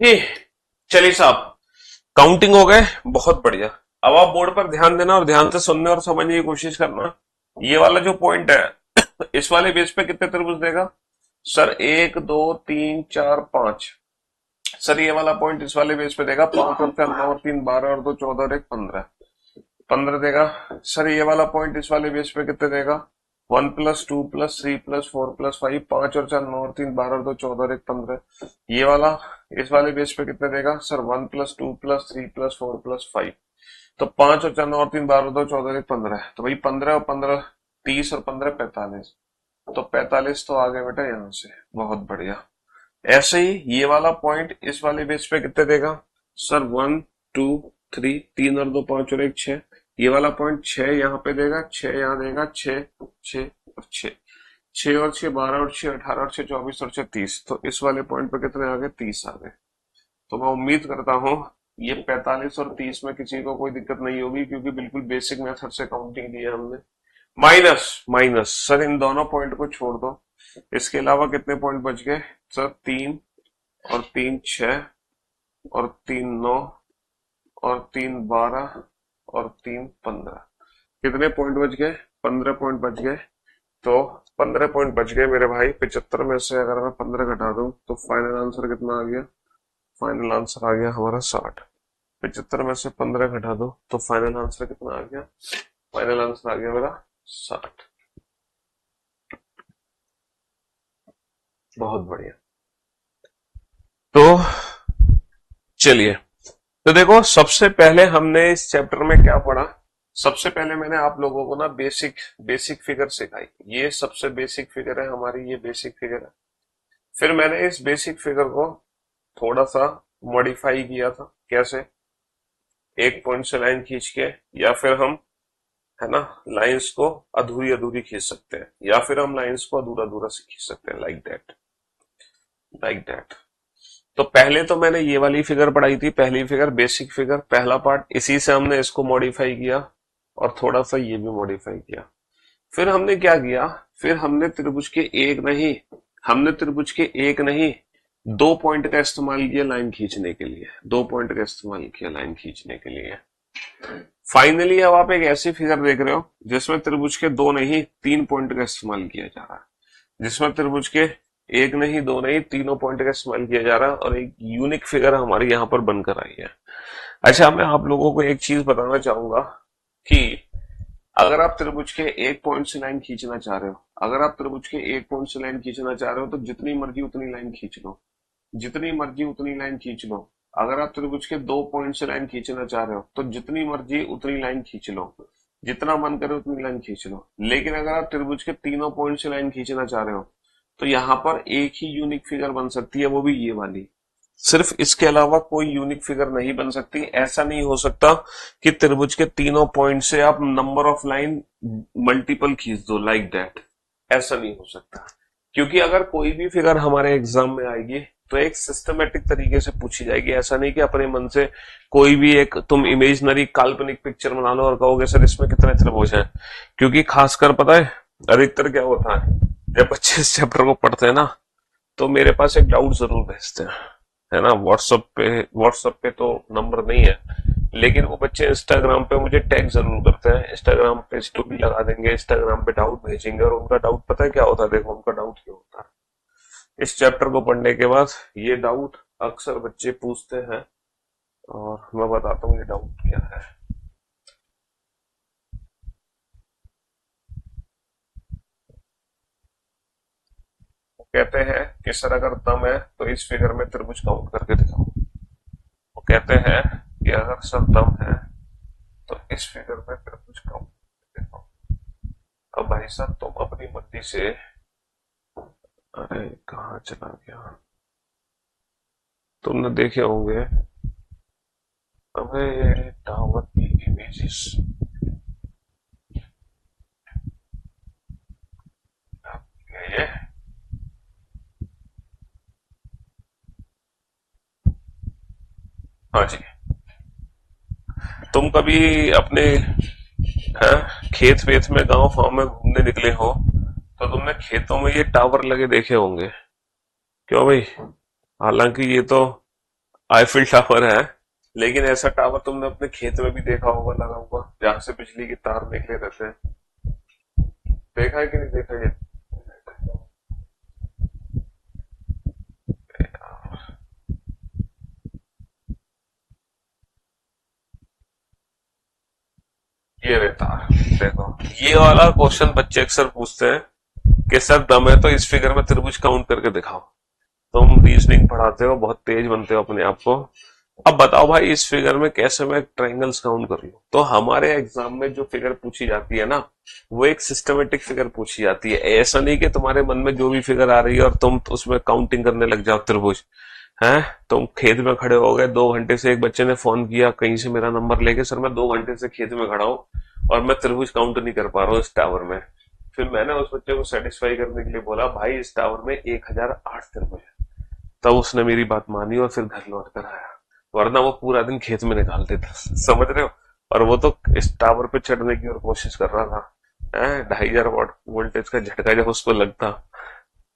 ये, चलिए साहब, काउंटिंग हो गए, बहुत बढ़िया। अब आप बोर्ड पर ध्यान देना और ध्यान से सुनने और समझने की कोशिश करना। ये वाला जो पॉइंट है इस वाले बेस पे कितने त्रिभुज देगा सर? 1 2 3 4 5। सर ये वाला पॉइंट इस वाले बेस पे देगा 5 और 4 9 और 3 12 और 2 14 और 1 15। 15 देगा। सर ये वाला पॉइंट इस वाले बेस पे कितने देगा? 1 + 2 + 3 + 4 + 5। 5 और 4 9 और 3 12 और 2 14 और 1 15। ये वाला इस वाले बेस पे कितने देगा सर? 1 + 2 + 3 + 4 + 5। तो 5 और 4 9 और 3 12 और 2 14 और 1 15। तो भाई 15 और 15 30 और 15 45। तो 45 तो आ गए बेटा यहां से। बहुत बढ़िया। ऐसे ही ये वाला पॉइंट इस वाले बेस पे कितने देगा सर? 1 2 3, 3 और 2 5 और 1 6। ये वाला पॉइंट 6 यहाँ पे देगा, 6 यहाँ देगा, 6 6 और 6। 6 और 6 12 और 6 18 और 6 24 और 6 30। तो इस वाले पॉइंट पे कितने आ गए? 30 आ गए। तो मैं उम्मीद करता हूँ ये 45 और 30 में किसी को कोई दिक्कत नहीं होगी, क्योंकि बिल्कुल बेसिक मेथड से काउंटिंग दी है हमने। माइनस माइनस सर इन दोनों पॉइंट को छोड़ दो। इसके अलावा कितने पॉइंट बच गए सर? 3 और 3 6 और 3 9 और 3 12 और 3 15। कितने पॉइंट बच गए? 15 पॉइंट बच गए। तो 15 पॉइंट बच गए मेरे भाई। 75 में से अगर मैं 15 घटा दूं तो फाइनल आंसर कितना आ गया? फाइनल आंसर आ गया हमारा 60। 75 में से 15 घटा दो तो फाइनल आंसर कितना आ गया? फाइनल आंसर आ गया मेरा 60। बहुत बढ़िया। तो चलिए, तो देखो सबसे पहले हमने इस चैप्टर में क्या पढ़ा। सबसे पहले मैंने आप लोगों को ना बेसिक बेसिक फिगर सिखाई। ये सबसे बेसिक फिगर है हमारी, ये बेसिक फिगर है। फिर मैंने इस बेसिक फिगर को थोड़ा सा मॉडिफाई किया था। कैसे? एक पॉइंट से लाइन खींच के, या फिर हम है ना लाइंस को अधूरी अधूरी खींच सकते हैं, या फिर हम लाइंस को अधूरा अधूरा से खींच सकते हैं। Like that, like that. तो पहले तो मैंने ये वाली फिगर पढ़ाई थी, पहली फिगर बेसिक फिगर, पहला पार्ट। इसी से हमने इसको मॉडिफाई किया और थोड़ा सा ये भी मॉडिफाई किया। फिर हमने क्या किया? फिर हमने त्रिभुज के एक नहीं 2 पॉइंट का इस्तेमाल किया लाइन खींचने के लिए। 2 पॉइंट का इस्तेमाल किया लाइन खींचने के लिए। फाइनली अब आप एक ऐसी फिगर देख रहे हो जिसमें त्रिभुज के 2 नहीं 3 पॉइंट का इस्तेमाल किया जा रहा है, जिसमें त्रिभुज के एक नहीं दो नहीं तीनों पॉइंट का इस्तेमाल किया जा रहा है, और एक यूनिक फिगर हमारी यहाँ पर बनकर आई है। अच्छा, मैं आप लोगों को एक चीज बताना चाहूंगा कि अगर आप त्रिभुज के एक पॉइंट से लाइन खींचना चाह रहे हो, अगर आप त्रिभुज के एक पॉइंट से लाइन खींचना चाह रहे हो तो जितनी मर्जी उतनी लाइन खींच लो, जितनी मर्जी उतनी लाइन खींच लो। अगर आप त्रिभुज के 2 पॉइंट से लाइन खींचना चाह रहे हो तो जितनी मर्जी उतनी लाइन खींच लो, जितना मन करे उतनी लाइन खींच लो। लेकिन अगर आप त्रिभुज के तीनों पॉइंट से लाइन खींचना चाह रहे हो तो यहाँ पर एक ही यूनिक फिगर बन सकती है, वो भी ये वाली। सिर्फ इसके अलावा कोई यूनिक फिगर नहीं बन सकती। ऐसा नहीं हो सकता कि त्रिभुज के तीनों पॉइंट से आप नंबर ऑफ लाइन मल्टीपल खींच दो, लाइक दैट। ऐसा नहीं हो सकता, क्योंकि अगर कोई भी फिगर हमारे एग्जाम में आएगी तो एक सिस्टमेटिक तरीके से पूछी जाएगी। ऐसा नहीं कि अपने मन से कोई भी एक तुम इमेजनरी काल्पनिक पिक्चर बना लो और कहोगे सर इसमें कितने त्रिभुज हैं। क्योंकि खासकर पता है अधिकतर क्या होता है, जब बच्चे इस चैप्टर को पढ़ते हैं ना तो मेरे पास एक डाउट जरूर भेजते हैं, है ना। व्हाट्सएप पे तो नंबर नहीं है, लेकिन वो बच्चे इंस्टाग्राम पे मुझे टैग जरूर करते हैं। इंस्टाग्राम पे स्टोरी लगा देंगे, इंस्टाग्राम पे डाउट भेजेंगे, और उनका डाउट पता है क्या होता है? देखो उनका डाउट क्या होता है। इस चैप्टर को पढ़ने के बाद ये डाउट अक्सर बच्चे पूछते हैं, और मैं बताता हूँ ये डाउट क्या है। वो कहते हैं कि सर अगर दम है तो इस फिगर में त्रिभुज काउंट करके दिखाओ। वो कहते हैं कि अगर सर दम है तो इस फिगर में त्रिभुज काउंट करके दिखाओ। अब भाई साहब तुम अपनी मर्जी से, अरे कहाँ चला गया, तुमने देखे होंगे हमें टावर की इमेजेस। ये हाँ जी, तुम कभी अपने खेत वेत में गांव फार्म में घूमने निकले हो तो तुमने खेतों में ये टावर लगे देखे होंगे, क्यों भाई? हालांकि ये तो आईफिल टावर है, लेकिन ऐसा टावर तुमने अपने खेत में भी देखा होगा लगा हुआ, जहां से बिजली की तार निकले रहते हैं। देखा है कि नहीं देखा ये? ये रहता है, देखो ये वाला क्वेश्चन बच्चे अक्सर पूछते हैं कि सर दम है तो इस फिगर में त्रिभुज काउंट करके दिखाओ। तुम रीजनिंग पढ़ाते हो, बहुत तेज बनते हो अपने आप को। अब बताओ भाई इस फिगर में कैसे मैं ट्रायंगल्स काउंट कर लूं? तो हमारे एग्जाम में जो फिगर पूछी जाती है ना, वो एक सिस्टमेटिक फिगर पूछी जाती है। ऐसा नहीं कि तुम्हारे मन में जो भी फिगर आ रही है और तुम उसमें काउंटिंग करने लग जाओ त्रिभुज। हैं, तुम खेत में खड़े हो गए 2 घंटे से, एक बच्चे ने फोन किया कहीं से मेरा नंबर लेके, सर मैं 2 घंटे से खेत में खड़ा हूँ और मैं त्रिभुज काउंट नहीं कर पा रहा हूँ इस टावर में। फिर मैंने उस बच्चे को सेटिस्फाई करने के लिए बोला भाई इस टावर में 1008 त्रिभुज है। तब उसने मेरी बात मानी और फिर घर लौट कर आया, वरना वो पूरा दिन खेत में निकाल देता। समझ रहे हो? और वो तो इस टावर पे चढ़ने की और कोशिश कर रहा था। 2500 वॉट वोल्टेज का झटका जब उसको लगता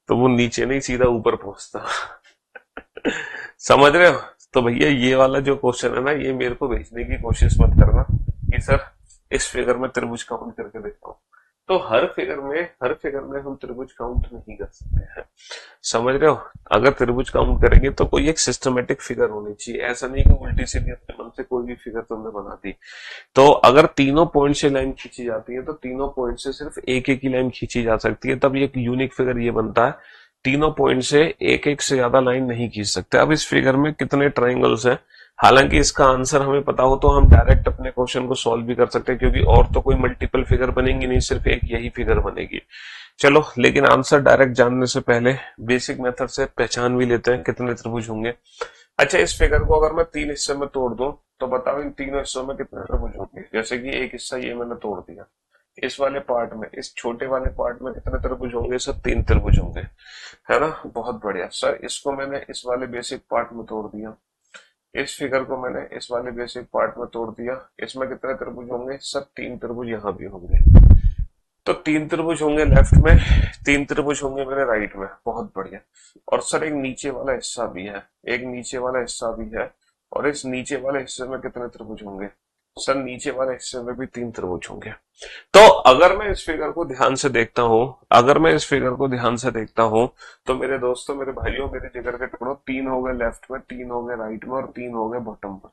तो वो नीचे नहीं सीधा ऊपर पहुंचता। समझ रहे हो? तो भैया ये वाला जो क्वेश्चन है ना, ये मेरे को भेजने की कोशिश मत करना कि सर इस फिगर में त्रिभुज काउंट करके देखता हूँ। तो हर फिगर में हम त्रिभुज काउंट नहीं कर सकते हैं। समझ रहे हो? अगर त्रिभुज काउंट करेंगे तो कोई एक सिस्टमेटिक फिगर होनी चाहिए, ऐसा नहीं कि उल्टी सीधी अपने मन से कोई भी फिगर तुमने बना दी। तो अगर तीनों पॉइंट से लाइन खींची जाती है तो तीनों पॉइंट से सिर्फ एक एक ही लाइन खींची जा सकती है, तब एक यूनिक फिगर ये बनता है। तीनों पॉइंट से एक एक से ज्यादा लाइन नहीं खींच सकते। अब इस फिगर में कितने ट्राइंगल्स हैं, हालांकि इसका आंसर हमें पता हो तो हम डायरेक्ट अपने क्वेश्चन को सॉल्व भी कर सकते हैं, क्योंकि और तो कोई मल्टीपल फिगर बनेंगी नहीं, सिर्फ एक यही फिगर बनेगी। चलो, लेकिन आंसर डायरेक्ट जानने से पहले बेसिक मेथड से पहचान भी लेते हैं कितने त्रिभुज होंगे। अच्छा, इस फिगर को अगर मैं 3 हिस्से में तोड़ दूं तो बताओ इन तीनों हिस्सों में कितने त्रिभुज होंगे? जैसे कि एक हिस्सा ये मैंने तोड़ दिया, इस वाले पार्ट में, इस छोटे वाले पार्ट में कितने त्रिभुज होंगे? सब 3 त्रिभुज होंगे, है ना? बहुत बढ़िया सर। इसको मैंने इस वाले बेसिक पार्ट में तोड़ दिया, इस फिगर को मैंने इस वाले बेसिक पार्ट में तोड़ दिया, इसमें कितने त्रिभुज होंगे? सब 3 त्रिभुज यहाँ भी होंगे। तो 3 त्रिभुज होंगे लेफ्ट में, 3 त्रिभुज होंगे मेरे राइट में। बहुत बढ़िया। और सर एक नीचे वाला हिस्सा भी है, एक नीचे वाला हिस्सा भी है। और इस नीचे वाले हिस्से में कितने त्रिभुज होंगे? सर नीचे वाले हिस्से में भी 3 त्रिभुज होंगे। तो अगर मैं इस फिगर को ध्यान से देखता हूं, अगर मैं इस फिगर को ध्यान से देखता हूं, तो मेरे दोस्तों, मेरे भाइयों, मेरे जिगर के टुकड़ों, 3 हो गए लेफ्ट में, 3 हो गए राइट में और 3 हो गए बॉटम पर।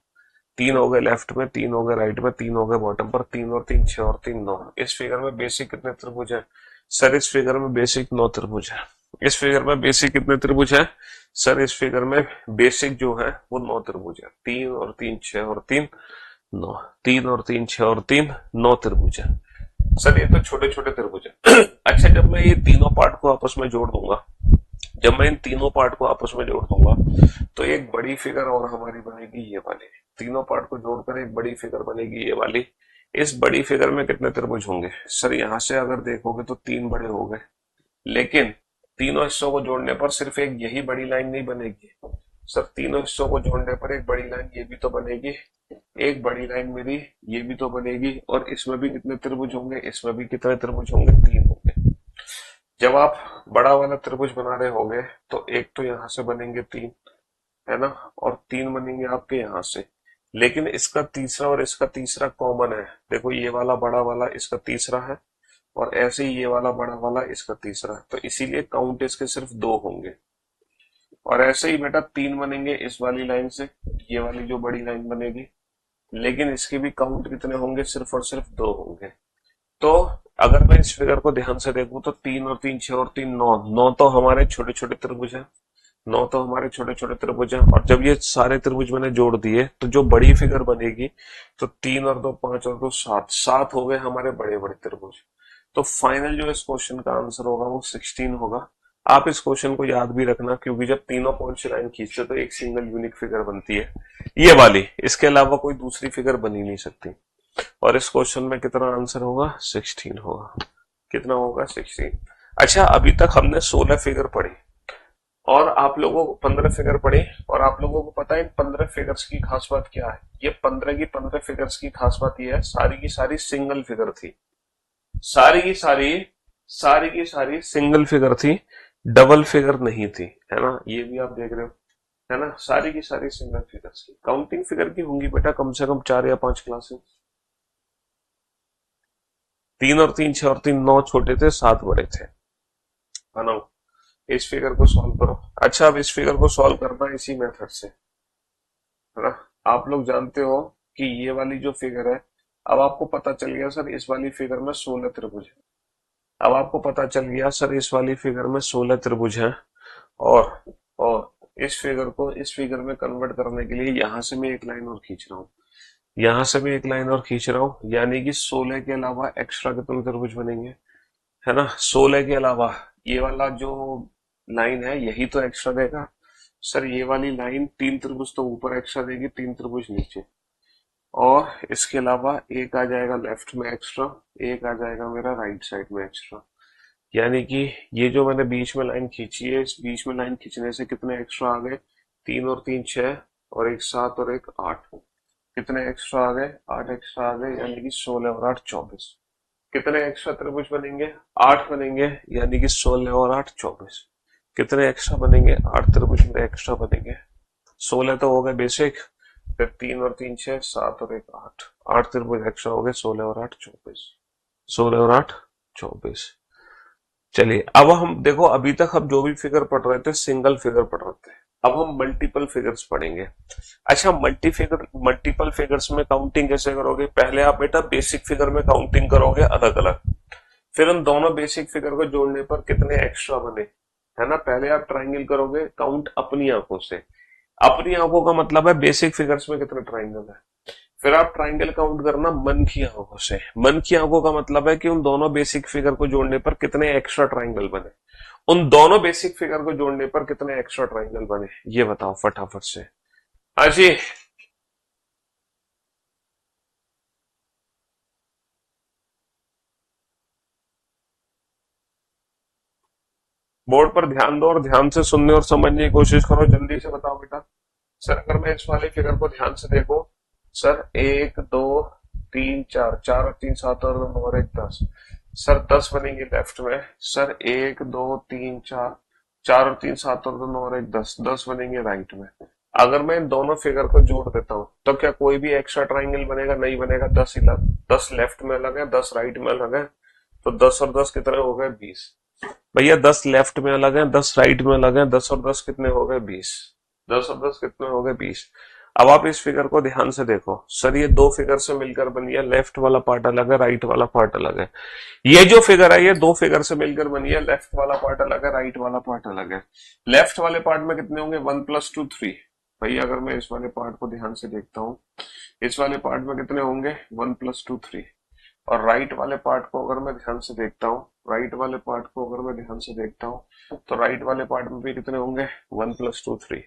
3 हो गए लेफ्ट में, 3 हो गए राइट में, 3 हो गए बॉटम पर। 3 और 3 6 और 3 9। इस फिगर में बेसिक कितने त्रिभुज है? सर इस फिगर में बेसिक 9 त्रिभुज है। इस फिगर में बेसिक कितने त्रिभुज है? सर इस फिगर में बेसिक जो है वो 9 त्रिभुज है। 3 और 3 6 और 3 9। 3 और 3 6 और 3 9 त्रिभुज है। सर ये तो छोटे छोटे त्रिभुज है। अच्छा, जब मैं ये तीनों पार्ट को आपस में जोड़ दूंगा, जब मैं इन तीनों पार्ट को आपस में जोड़ दूंगा तो एक बड़ी फिगर और हमारी बनेगी ये वाली। तीनों पार्ट को जोड़कर एक बड़ी फिगर बनेगी ये वाली। इस बड़ी फिगर में कितने त्रिभुज होंगे? सर यहां से अगर देखोगे तो 3 बड़े हो गए, लेकिन तीनों हिस्सों को जोड़ने पर सिर्फ एक यही बड़ी लाइन नहीं बनेगी। सर तीनों हिस्सों को जोड़ने पर एक बड़ी लाइन ये भी तो बनेगी, एक बड़ी लाइन मेरी ये भी तो बनेगी। और इसमें भी कितने त्रिभुज होंगे? इसमें भी कितने त्रिभुज होंगे? 3 होंगे। जब आप बड़ा वाला त्रिभुज बना रहे होंगे तो एक तो यहां से बनेंगे 3, है ना? और 3 बनेंगे आपके यहां से। लेकिन इसका तीसरा और इसका तीसरा कॉमन है। देखो ये वाला बड़ा वाला इसका तीसरा है, और ऐसे ही ये वाला बड़ा वाला इसका तीसरा है, तो इसीलिए काउंट इसके सिर्फ 2 होंगे। और ऐसे ही बेटा 3 बनेंगे इस वाली लाइन से, ये वाली जो बड़ी लाइन बनेगी, लेकिन इसके भी काउंट कितने होंगे? सिर्फ और सिर्फ 2 होंगे। तो अगर मैं इस फिगर को ध्यान से देखूं तो 3 और 3 6 और 3 9, 9 तो हमारे छोटे छोटे त्रिभुज हैं। 9 तो हमारे छोटे छोटे त्रिभुज हैं। और जब ये सारे त्रिभुज मैंने जोड़ दिए तो जो बड़ी फिगर बनेगी, तो 3 और 2 5 और 2 7, 7 हो गए हमारे बड़े बड़े त्रिभुज। तो फाइनल जो इस क्वेश्चन का आंसर होगा वो 16 होगा। आप इस क्वेश्चन को याद भी रखना, क्योंकि जब तीनों पॉइंट से लाइन खींचते तो एक सिंगल यूनिक फिगर बनती है ये वाली, इसके अलावा कोई दूसरी फिगर बन ही नहीं सकती। और इस क्वेश्चन में कितना आंसर होगा? 16 होगा। कितना होगा? 16। अच्छा, अभी तक हमने 16 फिगर पढ़ी और आप लोगों को 15 फिगर पढ़ी, और आप लोगों को पता है इन 15 फिगर्स की खास बात क्या है? ये 15 की 15 फिगर्स की खास बात ये है, सारी की सारी सिंगल फिगर थी। सारी की सारी, सिंगल फिगर थी, डबल फिगर नहीं थी, है ना? ये भी आप देख रहे हो। है ना, सारी की सारी सिंगल फिगर्स की। काउंटिंग फिगर की होंगी बेटा कम से कम 4 या 5 क्लासेस। 3 और 3 6 और 3 9 छोटे थे, 7 बड़े थे। बनाओ इस फिगर को सॉल्व करो। अच्छा अब इस फिगर को सॉल्व करना है इसी मेथड से, है ना। आप लोग जानते हो कि ये वाली जो फिगर है, अब आपको पता चल गया सर इस वाली फिगर में 16 त्रिभुज है। अब आपको पता चल गया सर इस वाली फिगर में 16 त्रिभुज है, और इस फिगर को इस फिगर में कन्वर्ट करने के लिए यहां से मैं एक लाइन और खींच रहा हूँ, यहां से मैं एक लाइन और खींच रहा हूँ, यानी कि 16 के अलावा एक्स्ट्रा कितने त्रिभुज बनेंगे, है ना। 16 के अलावा ये वाला जो लाइन है यही तो एक्स्ट्रा देगा। सर ये वाली लाइन 3 त्रिभुज तो ऊपर एक्स्ट्रा देगी, 3 त्रिभुज नीचे, और इसके अलावा एक आ जाएगा लेफ्ट में एक्स्ट्रा, एक आ जाएगा मेरा राइट साइड में एक्स्ट्रा। यानी कि ये जो मैंने बीच में लाइन खींची है, इस बीच में लाइन खींचने से कितने एक्स्ट्रा आ गए, 3 और 3 6, और एक 7 और एक 8, कितने एक्स्ट्रा आ गए, 8 एक्स्ट्रा आ गए, यानी कि 16 और 8 24। कितने एक्स्ट्रा त्रिभुज बनेंगे, 8 बनेंगे, यानी कि 16 और 8 24। कितने एक्स्ट्रा बनेंगे, 8 त्रिभुज में एक्स्ट्रा बनेंगे। 16 तो हो गए बेसिक, फिर 3 और 3 6 7 और एक 8, 8 त्रिभुज एक्स्ट्रा हो गए, 16 और 8 24, 16 और 8 24। चलिए अब हम देखो, अभी तक हम जो भी फिगर पढ़ रहे थे सिंगल फिगर पढ़ रहे थे, अब हम मल्टीपल फिगर्स पढ़ेंगे। अच्छा मल्टीपल फिगर्स में काउंटिंग कैसे करोगे, पहले आप बेटा बेसिक फिगर में काउंटिंग करोगे अलग अलग, फिर उन दोनों बेसिक फिगर को जोड़ने पर कितने एक्स्ट्रा बने, है ना। पहले आप ट्राइंगल करोगे काउंट अपनी आंखों से, अपनी आंखों का मतलब है बेसिक फिगर्स में कितने ट्राइंगल है, फिर आप ट्राइंगल काउंट करना मन की आंखों से। मन की आंखों का मतलब है कि उन दोनों बेसिक फिगर को जोड़ने पर कितने एक्स्ट्रा ट्राइंगल बने, उन दोनों बेसिक फिगर को जोड़ने पर कितने एक्स्ट्रा ट्राइंगल बने, ये बताओ फटाफट से। हाँ जी, बोर्ड पर ध्यान दो और ध्यान से सुनने और समझने की कोशिश करो, जल्दी से बताओ बेटा। सर अगर मैं इस वाले फिगर को ध्यान से देखो, सर 1 2 3 4, 4 और 3 7 और 2 और 1 10, सर 10 बनेंगे लेफ्ट में। सर 1 2 3 4, 4 और 3 7 और 2 और 1 10, 10 बनेंगे राइट में। अगर मैं इन दोनों फिगर को जोड़ देता हूं तो क्या कोई भी एक्स्ट्रा ट्राइंगल बनेगा, नहीं बनेगा। 10 लेफ्ट में अलग है, 10 राइट में अलग है, तो 10 और 10 कितने हो गए, 20। भैया 10 लेफ्ट में अलग है, 10 राइट में अलग है, 10 और 10 कितने हो गए, 20। 10 और 10 कितने हो गए, 20। अब आप इस फिगर को ध्यान से देखो, सर ये दो फिगर से मिलकर बनी है, लेफ्ट वाला पार्ट अलग है, राइट वाला पार्ट अलग है। ये जो फिगर है ये दो फिगर से मिलकर बनी है, लेफ्ट वाला पार्ट अलग है, राइट वाला पार्ट अलग है। लेफ्ट वाले पार्ट में कितने होंगे, 1 + 2 3। भैया अगर मैं इस वाले पार्ट को ध्यान से देखता हूँ, इस वाले पार्ट में कितने होंगे, 1 + 2 3। और राइट वाले पार्ट को अगर मैं ध्यान से देखता हूँ, राइट वाले पार्ट को अगर मैं ध्यान से देखता हूँ, तो राइट वाले पार्ट में भी कितने होंगे, 1 + 2 3।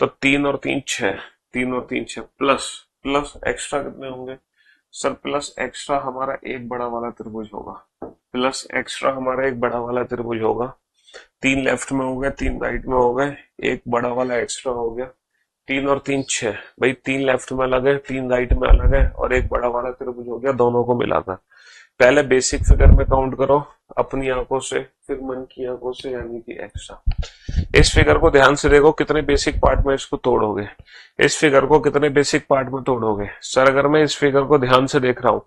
तो 3 और 3 6, 3 और 3 6, प्लस प्लस एक्स्ट्रा कितने होंगे, सर प्लस एक्स्ट्रा हमारा एक बड़ा वाला त्रिभुज होगा, प्लस एक्स्ट्रा हमारा एक बड़ा वाला त्रिभुज होगा। 3 लेफ्ट में हो गए, 3 राइट में हो गए, एक बड़ा वाला एक्स्ट्रा हो गया। 3 और 3 6, भाई 3 लेफ्ट में अलग है, 3 राइट में अलग है, और एक बड़ा वाला त्रिभुज हो गया, दोनों को मिलाकर। पहले बेसिक फिगर में काउंट करो अपनी आंखों से, फिर मन की आंखों से, यानी कि एक्स्ट्रा। इस फिगर को ध्यान से देखो, कितने बेसिक पार्ट में इसको तोड़ोगे, इस फिगर को कितने बेसिक पार्ट में तोड़ोगे। सर अगर मैं इस फिगर को ध्यान से देख रहा हूं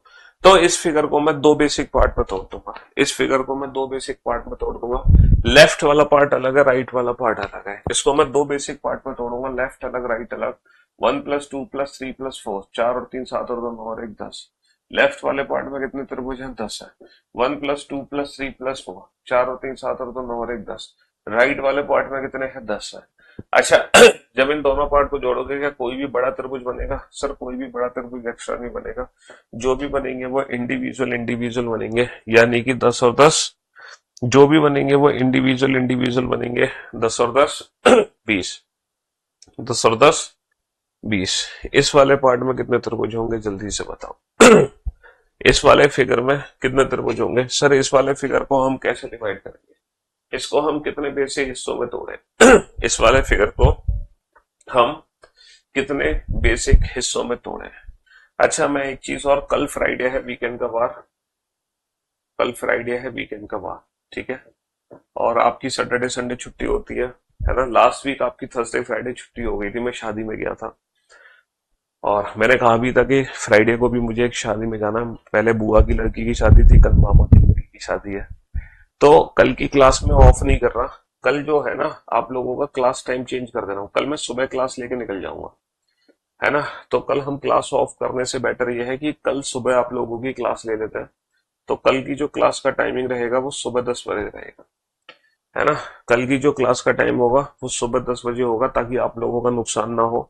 तो इस फिगर को मैं दो बेसिक पार्ट में तोड़ दूंगा, इस फिगर को मैं दो बेसिक पार्ट में तोड़ दूंगा। लेफ्ट वाला पार्ट अलग है, राइट वाला पार्ट अलग है, इसको मैं दो बेसिक पार्ट में तोड़ूंगा, लेफ्ट अलग राइट अलग। 1 + 2 + 3 + 4, 4 और 3 7 और 2 और 1 10। लेफ्ट वाले पार्ट में कितने त्रिभुज हैं, 10 है। 1 + 2 + 3 + 4, 4 और 3 7 और 2 और 1 10। राइट वाले पार्ट में कितने हैं, 10 है। अच्छा जब इन दोनों पार्ट को जोड़ोगे क्या कोई भी बड़ा त्रिभुज बनेगा, सर कोई भी बड़ा त्रिभुज एक्स्ट्रा नहीं बनेगा, जो भी बनेंगे वो इंडिविजुअल इंडिविजुअल बनेंगे, यानी कि 10 और 10 जो भी बनेंगे वो इंडिविजुअल इंडिविजुअल बनेंगे। 10 और 10 20, 10 और 10 20। इस वाले पार्ट में कितने त्रिभुज होंगे, जल्दी से बताओ। इस वाले फिगर में कितने त्रिभुज होंगे, सर इस वाले फिगर को हम कैसे डिवाइड करेंगे, इसको हम कितने बेसिक हिस्सों में तोड़े। इस वाले फिगर को हम कितने बेसिक हिस्सों में तोड़े। अच्छा मैं एक चीज और, कल फ्राइडे है, वीकेंड का वार, कल फ्राइडे है वीकेंड का वार, ठीक है, और आपकी सैटरडे संडे छुट्टी होती है, है ना। लास्ट वीक आपकी थर्सडे फ्राइडे छुट्टी हो गई थी, मैं शादी में गया था, और मैंने कहा भी था कि फ्राइडे को भी मुझे एक शादी में जाना है। पहले बुआ की लड़की की शादी थी, कल मामा की लड़की की शादी है। तो कल की क्लास में ऑफ नहीं कर रहा। कल जो है ना, आप लोगों का क्लास टाइम चेंज कर दे रहा हूँ। कल मैं सुबह क्लास लेके निकल जाऊंगा, है ना। तो कल हम क्लास ऑफ करने से बेटर यह है कि कल सुबह आप लोगों की क्लास ले लेते हैं। तो कल की जो क्लास का टाइमिंग रहेगा वो सुबह 10 बजे रहेगा, है ना। कल की जो क्लास का टाइम होगा वो सुबह 10 बजे होगा, ताकि आप लोगों का नुकसान ना हो।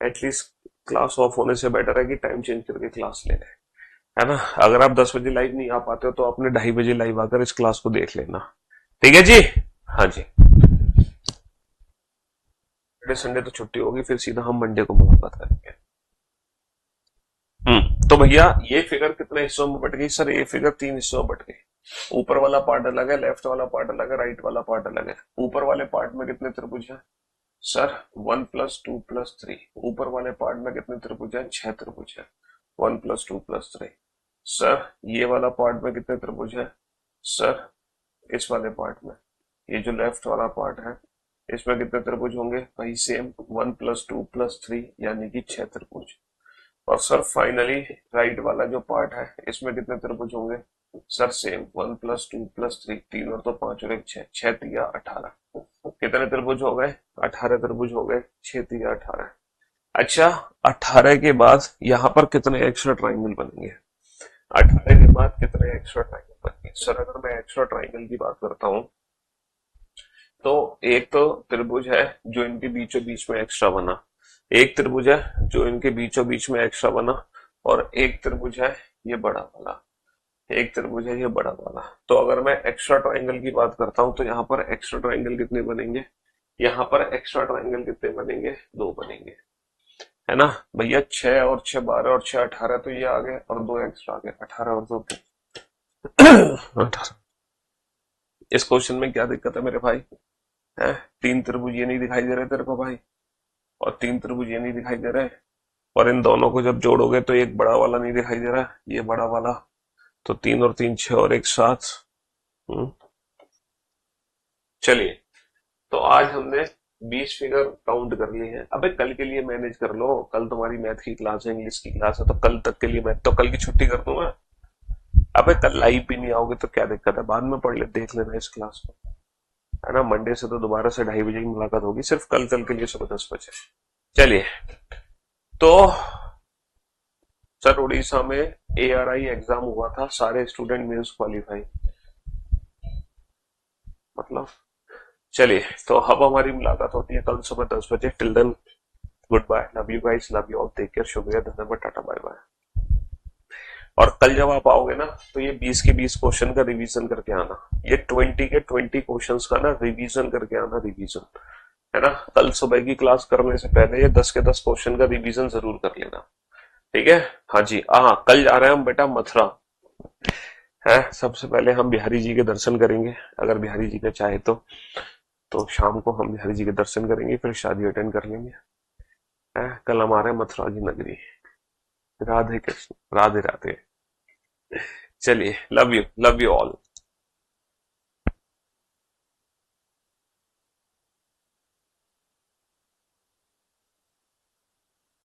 एटलीस्ट क्लास ऑफ होने से बेटर है कि टाइम चेंज करके क्लास ले लें, है ना। अगर आप 10 बजे लाइव नहीं आ पाते हो तो अपने 2:30 बजे लाइव आकर इस क्लास को देख लेना, ठीक है जी। हाँ जी, सैटरडे संडे तो छुट्टी होगी, फिर सीधा हम मंडे को मुलाकात करेंगे। तो भैया ये फिगर कितने हिस्सों में बट गई सर? ये फिगर 3 हिस्सों में बट गई। ऊपर वाला पार्ट अलग है, लेफ्ट वाला पार्ट अलग है, राइट वाला पार्ट अलग है। ऊपर वाले पार्ट में कितने त्रिभुज हैं सर? 1+2+3। ऊपर वाले पार्ट में कितने त्रिभुज हैं? 6 त्रिभुज है। 1+2+3। सर ये वाला पार्ट में कितने त्रिभुज है सर? इस वाले पार्ट में, ये जो लेफ्ट वाला पार्ट है, इसमें कितने त्रिभुज होंगे भाई? सेम 1+2+3 यानी कि 6 त्रिभुज। और सर फाइनली राइट वाला जो पार्ट है, इसमें कितने त्रिभुज होंगे सर? सेम 1+2+3, 3 और तो 5 और 1 6, 6×3=18। कितने त्रिभुज हो गए? 18 त्रिभुज हो गए। 6×3=18। अच्छा, 18 के बाद यहाँ पर कितने एक्स्ट्रा ट्राइंगल बनेंगे? 18 के बाद कितने एक्स्ट्रा ट्राइंगल बनेंगे सर? अगर मैं एक्स्ट्रा ट्राइंगल की बात करता हूँ, तो एक तो त्रिभुज है जो इनके बीचों बीच में एक्स्ट्रा बना, एक त्रिभुज है जो इनके बीचों बीच में एक्स्ट्रा बना, और एक त्रिभुज है ये बड़ा वाला, एक त्रिभुज है ये बड़ा वाला। तो अगर मैं एक्स्ट्रा ट्राइंगल की बात करता हूं तो यहाँ पर एक्स्ट्रा ट्राइंगल कितने बनेंगे? यहाँ पर एक्स्ट्रा ट्राइंगल कितने बनेंगे? 2 बनेंगे, है ना भैया। 6 और 6 12 और 6 18, तो ये आ गए, और 2 एक्स्ट्रा आ गए, 18 और 2 18। इस क्वेश्चन में क्या दिक्कत है मेरे भाई? है 3 त्रिभुज ये नहीं दिखाई दे रहे तेरे को भाई, और 3 त्रिभुज ये नहीं दिखाई दे रहे, और इन दोनों को जब जोड़ोगे तो एक बड़ा वाला नहीं दिखाई दे रहा, ये बड़ा वाला। तो 3 और 3 6 और 1 7। चलिए, तो आज हमने 20 फिगर काउंट कर लिए हैं। अबे कल के लिए मैनेज कर लो, कल तुम्हारी मैथ की क्लास है, इंग्लिश की क्लास है, तो कल तक के लिए मैं तो कल की छुट्टी कर दूंगा। अबे कल लाइव भी नहीं आओगे तो क्या दिक्कत है? बाद में पढ़ ले, देख लेना इस क्लास को, है ना। मंडे से तो दोबारा से 2:30 बजे की मुलाकात होगी, सिर्फ कल कल के लिए सुबह 10 बजे। चलिए, तो सर उड़ीसा में ARI एग्जाम हुआ था, सारे स्टूडेंट मींस क्वालिफाई, मतलब। चलिए, तो अब हमारी मुलाकात होती है कल सुबह 10 बजे। Till then, good bye, love you guys, love you all, take care, शुक्रिया, धन्यवाद, टाटा, बाय बाय। और कल जब आप आओगे ना, तो ये 20 के 20 क्वेश्चन का रिवीजन करके आना, ये 20 के 20 क्वेश्चंस का ना रिवीजन करके आना, रिवीजन, है ना। कल सुबह की क्लास करने से पहले ये 10 के 10 क्वेश्चन का रिवीजन जरूर कर लेना, ठीक है। हाँ जी, हाँ, कल जा रहे हैं हम बेटा मथुरा, है। सबसे पहले हम बिहारी जी के दर्शन करेंगे, अगर बिहारी जी ने चाहे तो शाम को हम बिहारी जी के दर्शन करेंगे, फिर शादी अटेंड कर लेंगे, है। कल हम आ रहे हैं मथुरा की नगरी। राधे कृष्ण, राधे राधे। चलिए, लव यू ऑल।